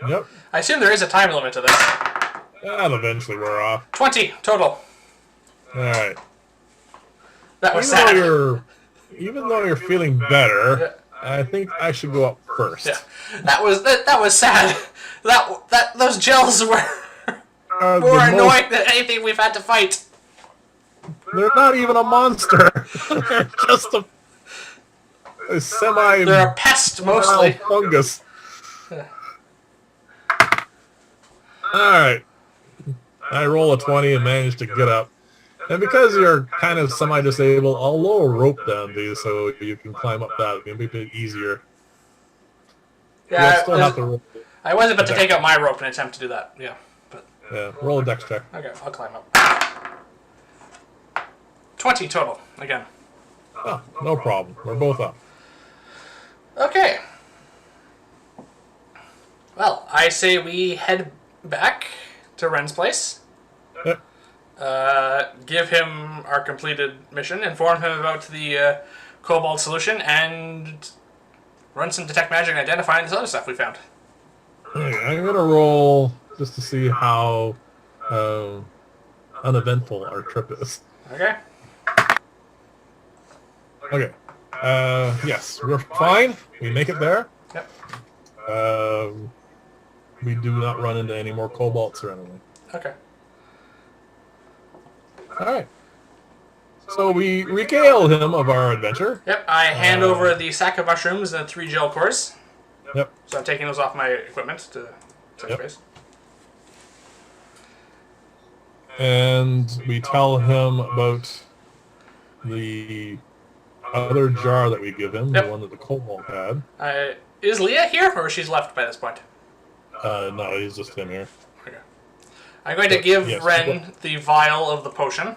Yep. I assume there is a time limit to this. That'll eventually wear off. 20 total. Alright. That was even sad. even though you're feeling better, Yeah. I think I should go up first. Yeah, that was sad. Those gels were more annoying than anything we've had to fight. They're not even a monster. They're just a semi They're a pest mostly. fungus. Alright. I roll a 20 and manage to get up. And because you're kind of semi-disabled, I'll lower rope down to you so you can climb up that. It'll be a bit easier. Yeah, You'll still have to roll. I was about to take out my rope and attempt to do that. Yeah, but Yeah, roll a dex check. okay, I'll climb up. 20 total again. Oh, no problem. We're both up. Okay. Well, I say we head back to Wrenn's place. Yep. Give him our completed mission, inform him about the Kobold solution, and run some detect magic and identify this other stuff we found. Okay, I'm gonna roll just to see how uneventful our trip is. Okay. Okay. Yes, we're fine. We make it there. Yep. We do not run into any more kobolds or anything. Okay. Alright. So we regale him of our adventure. Yep, I hand over the sack of mushrooms and 3 gel cores. Yep. So I'm taking those off my equipment to touch base. And we tell him about the other jar that we give him, Yep. the one that the kobold had. Is Leah here, or she's left by this point? No, he's just in here. Okay. I'm going to give yes, Wrenn the vial of the potion.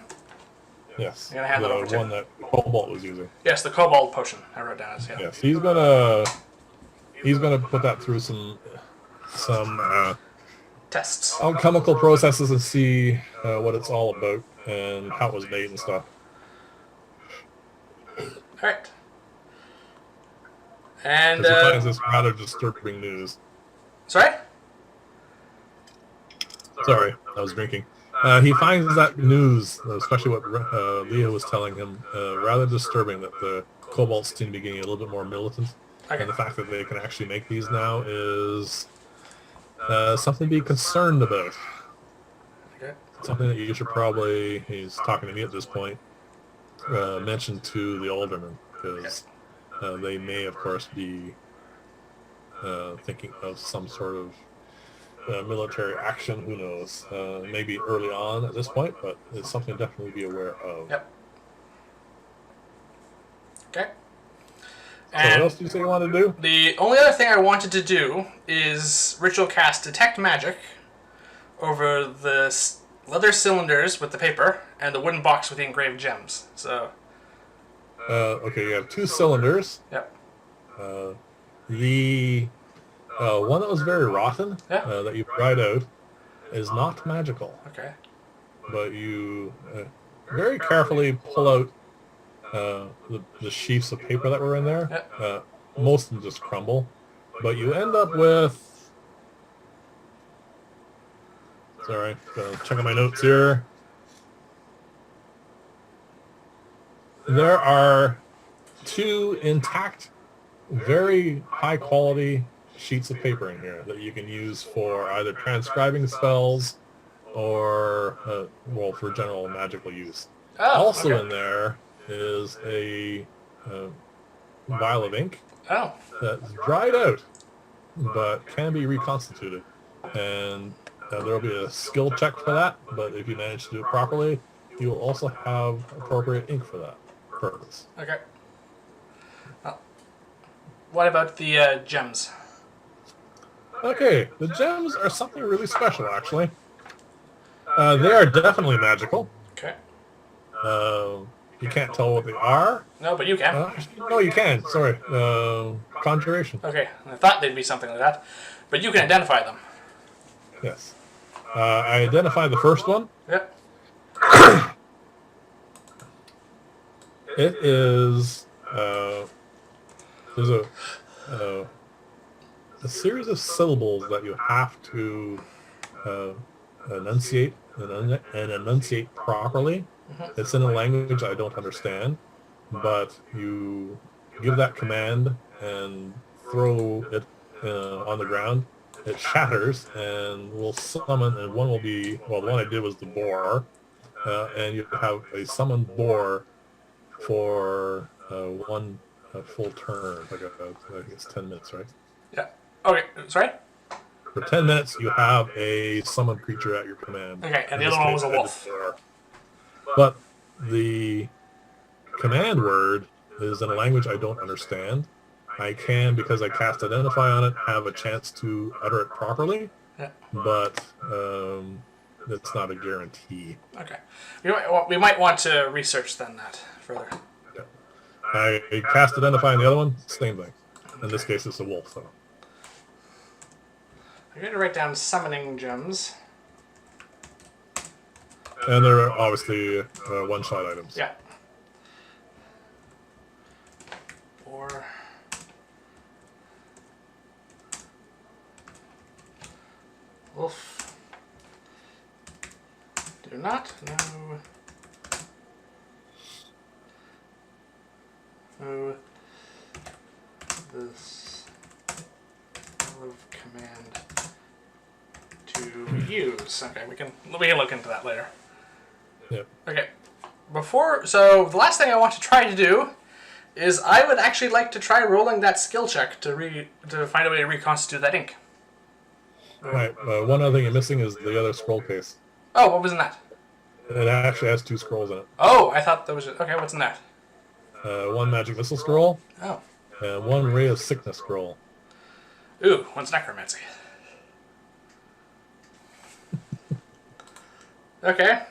Yes, You're gonna hand that over the one that the kobold was using. Yes, the Kobold potion. I wrote down as Yes, he's gonna put that through some tests. alchemical processes and see what it's all about and how it was made and stuff. All right. And Because he finds this rather disturbing news. sorry. Sorry, I was drinking. He finds that news, especially what Leah was telling him, rather disturbing, that the kobolds seem to be getting a little bit more militant. Okay. And the fact that they can actually make these now is something to be concerned about. Okay. Something that you should probably, he's talking to me at this point, mention to the aldermen, because they may, of course, be thinking of some sort of military action. Who knows? Maybe early on at this point, but it's something to definitely be aware of. Yep. Okay. So what else do you say you want to do? The only other thing I wanted to do is ritual cast detect magic over the leather cylinders with the paper and the wooden box with the engraved gems. So. Okay, you have 2 cylinders. Yep. The one that was very rotten, Yeah. that you pried out, is not magical. Okay. But you very carefully pull out the sheafs of paper that were in there. Yeah. Most of them just crumble. But you end up with... Sorry, checking my notes here. There are 2 intact, very high quality sheets of paper in here that you can use for either transcribing spells or, well, for general magical use. Oh, Also okay. in there is a vial of ink Oh. that's dried out, but can be reconstituted. And there will be a skill check for that, but if you manage to do it properly, you will also have appropriate ink for that purpose. Okay. Well, what about the gems? Okay, the gems are something really special, actually. They are definitely magical. Okay. You can't tell what they are. No, but you can. Actually, no, you can. Sorry. Conjuration. Okay. I thought they'd be something like that, but you can identify them. Yes. I identified the first one. Yep. It is... there's a series of syllables that you have to enunciate and enunciate properly It's in a language I don't understand, but you give that command and throw it on the ground. It shatters and will summon, and one will be, well, the one I did was the boar, and you have a summoned boar for one full turn, I think it's 10 minutes, right? Yeah. Okay. Sorry. For 10 minutes, you have a summoned creature at your command. Okay, and In the this other one case, was a I did wolf. boar. But the command word is in a language I don't understand. I can, because I cast Identify on it, have a chance to utter it properly, Yeah. but it's not a guarantee. Okay. We might want to research then that further. Yeah. I cast Identify on the other one, same thing. In this case, it's a wolf, though. I'm going to write down summoning gems. And they're obviously one-shot items. Yeah. Or wolf. Do not know. Oh, this of command to use. Okay, we can look into that later. Yep. Okay. So the last thing I want to try to do is I would actually like to try rolling that skill check to find a way to reconstitute that ink. Right. One other thing you're missing is the other scroll case. Oh, what was in that? It actually has 2 scrolls in it. Oh, I thought that was it. Okay, what's in that? 1 magic missile scroll Oh. and 1 ray of sickness scroll. Ooh, one's necromancy. Okay.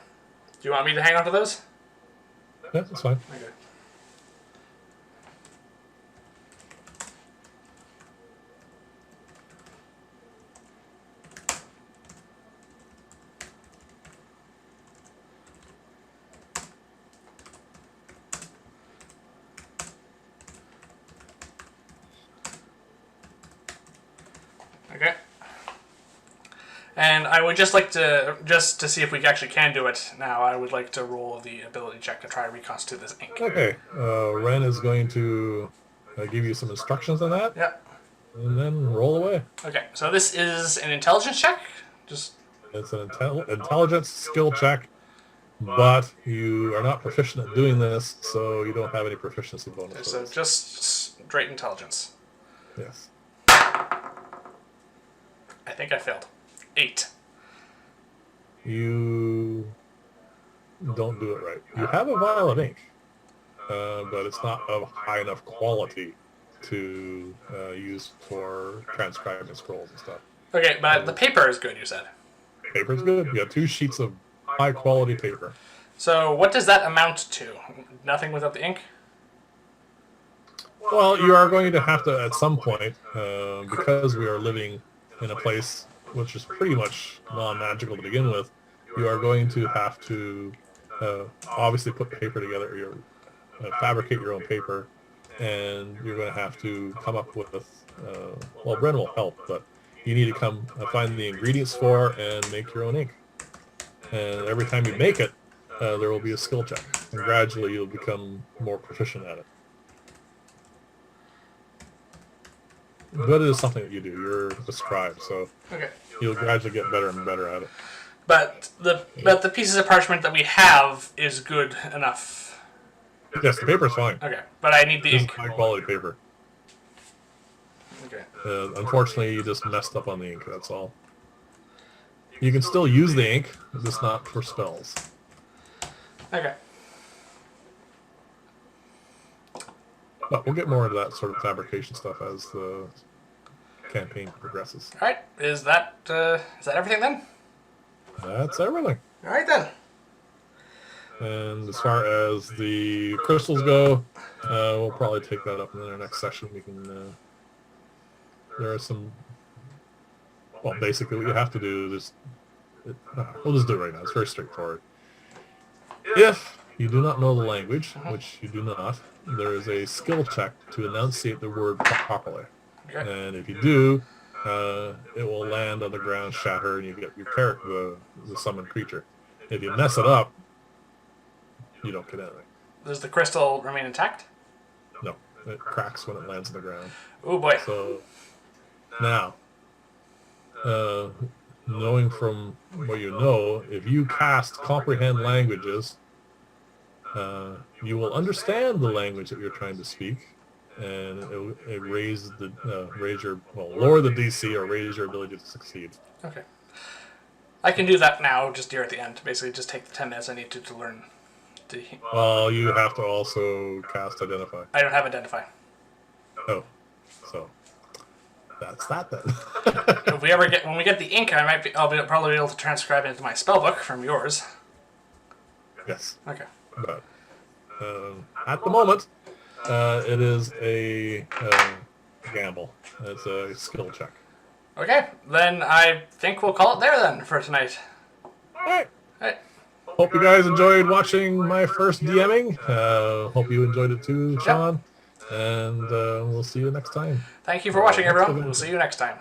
Do you want me to hang on to those? Yeah, that's fine. Okay. Okay. And I would just like to, just to see if we actually can do it now, I would like to roll the ability check to try to reconstitute this ink. Okay. Wrenn is going to give you some instructions on that. Yep. And then roll away. Okay, so this is an intelligence check? Just... It's an intelligence skill check, but you are not proficient at doing this, so you don't have any proficiency bonus. So just straight intelligence. Yes. I think I failed. 8. You don't do it right. You have a vial of ink, but it's not of high enough quality to use for transcribing scrolls and stuff. Okay, but the paper is good, you said. Paper's good. You have 2 sheets of high quality paper. So what does that amount to? Nothing without the ink? Well, you are going to have to, at some point, because we are living in a place which is pretty much non-magical to begin with, you are going to have to obviously put paper together, fabricate your own paper, and you're going to have to come up with, well, Wrenn will help, but you need to find the ingredients for and make your own ink. And every time you make it, there will be a skill check, and gradually you'll become more proficient at it. But it is something that you do. You're a scribe, so Okay. you'll gradually get better and better at it. But the pieces of parchment that we have is good enough. Yes, the paper's fine. Okay, but I need the This is ink. high quality paper. Okay. Unfortunately, you just messed up on the ink, that's all. You can still use the ink, just not for spells. Okay. But we'll get more into that sort of fabrication stuff as the campaign progresses. All right. Is that everything then? That's everything. All right then. And as far as the crystals go, we'll probably take that up in our next session. We can. There are some. Well, basically, what you have to do is we'll just do it right now. It's very straightforward. If you do not know the language, which you do not, there is a skill check to enunciate the word properly. Okay. And if you do, it will land on the ground, shatter, and you get your character, the summoned creature. If you mess it up, you don't get anything. Does the crystal remain intact? No, it cracks when it lands on the ground. Oh boy. So now, knowing from what you know, if you cast comprehend languages, you will understand the language that you're trying to speak, and it raises the lower the DC or raise your ability to succeed. Okay. I can do that now, just here at the end. Basically, just take the 10 minutes I need to learn. Well, you have to also cast Identify. I don't have Identify. Oh, so that's that then. If when we get the ink, I'll probably be able to transcribe it into my spellbook from yours. Yes. Okay. But at the moment, it is a gamble. It's a skill check. Okay, then I think we'll call it there then for tonight. All right. All right. Hope you guys enjoyed watching my first DMing. Hope you enjoyed it too, Sean. Yep. And we'll see you next time. Thank you for watching, everyone. We'll see you next time.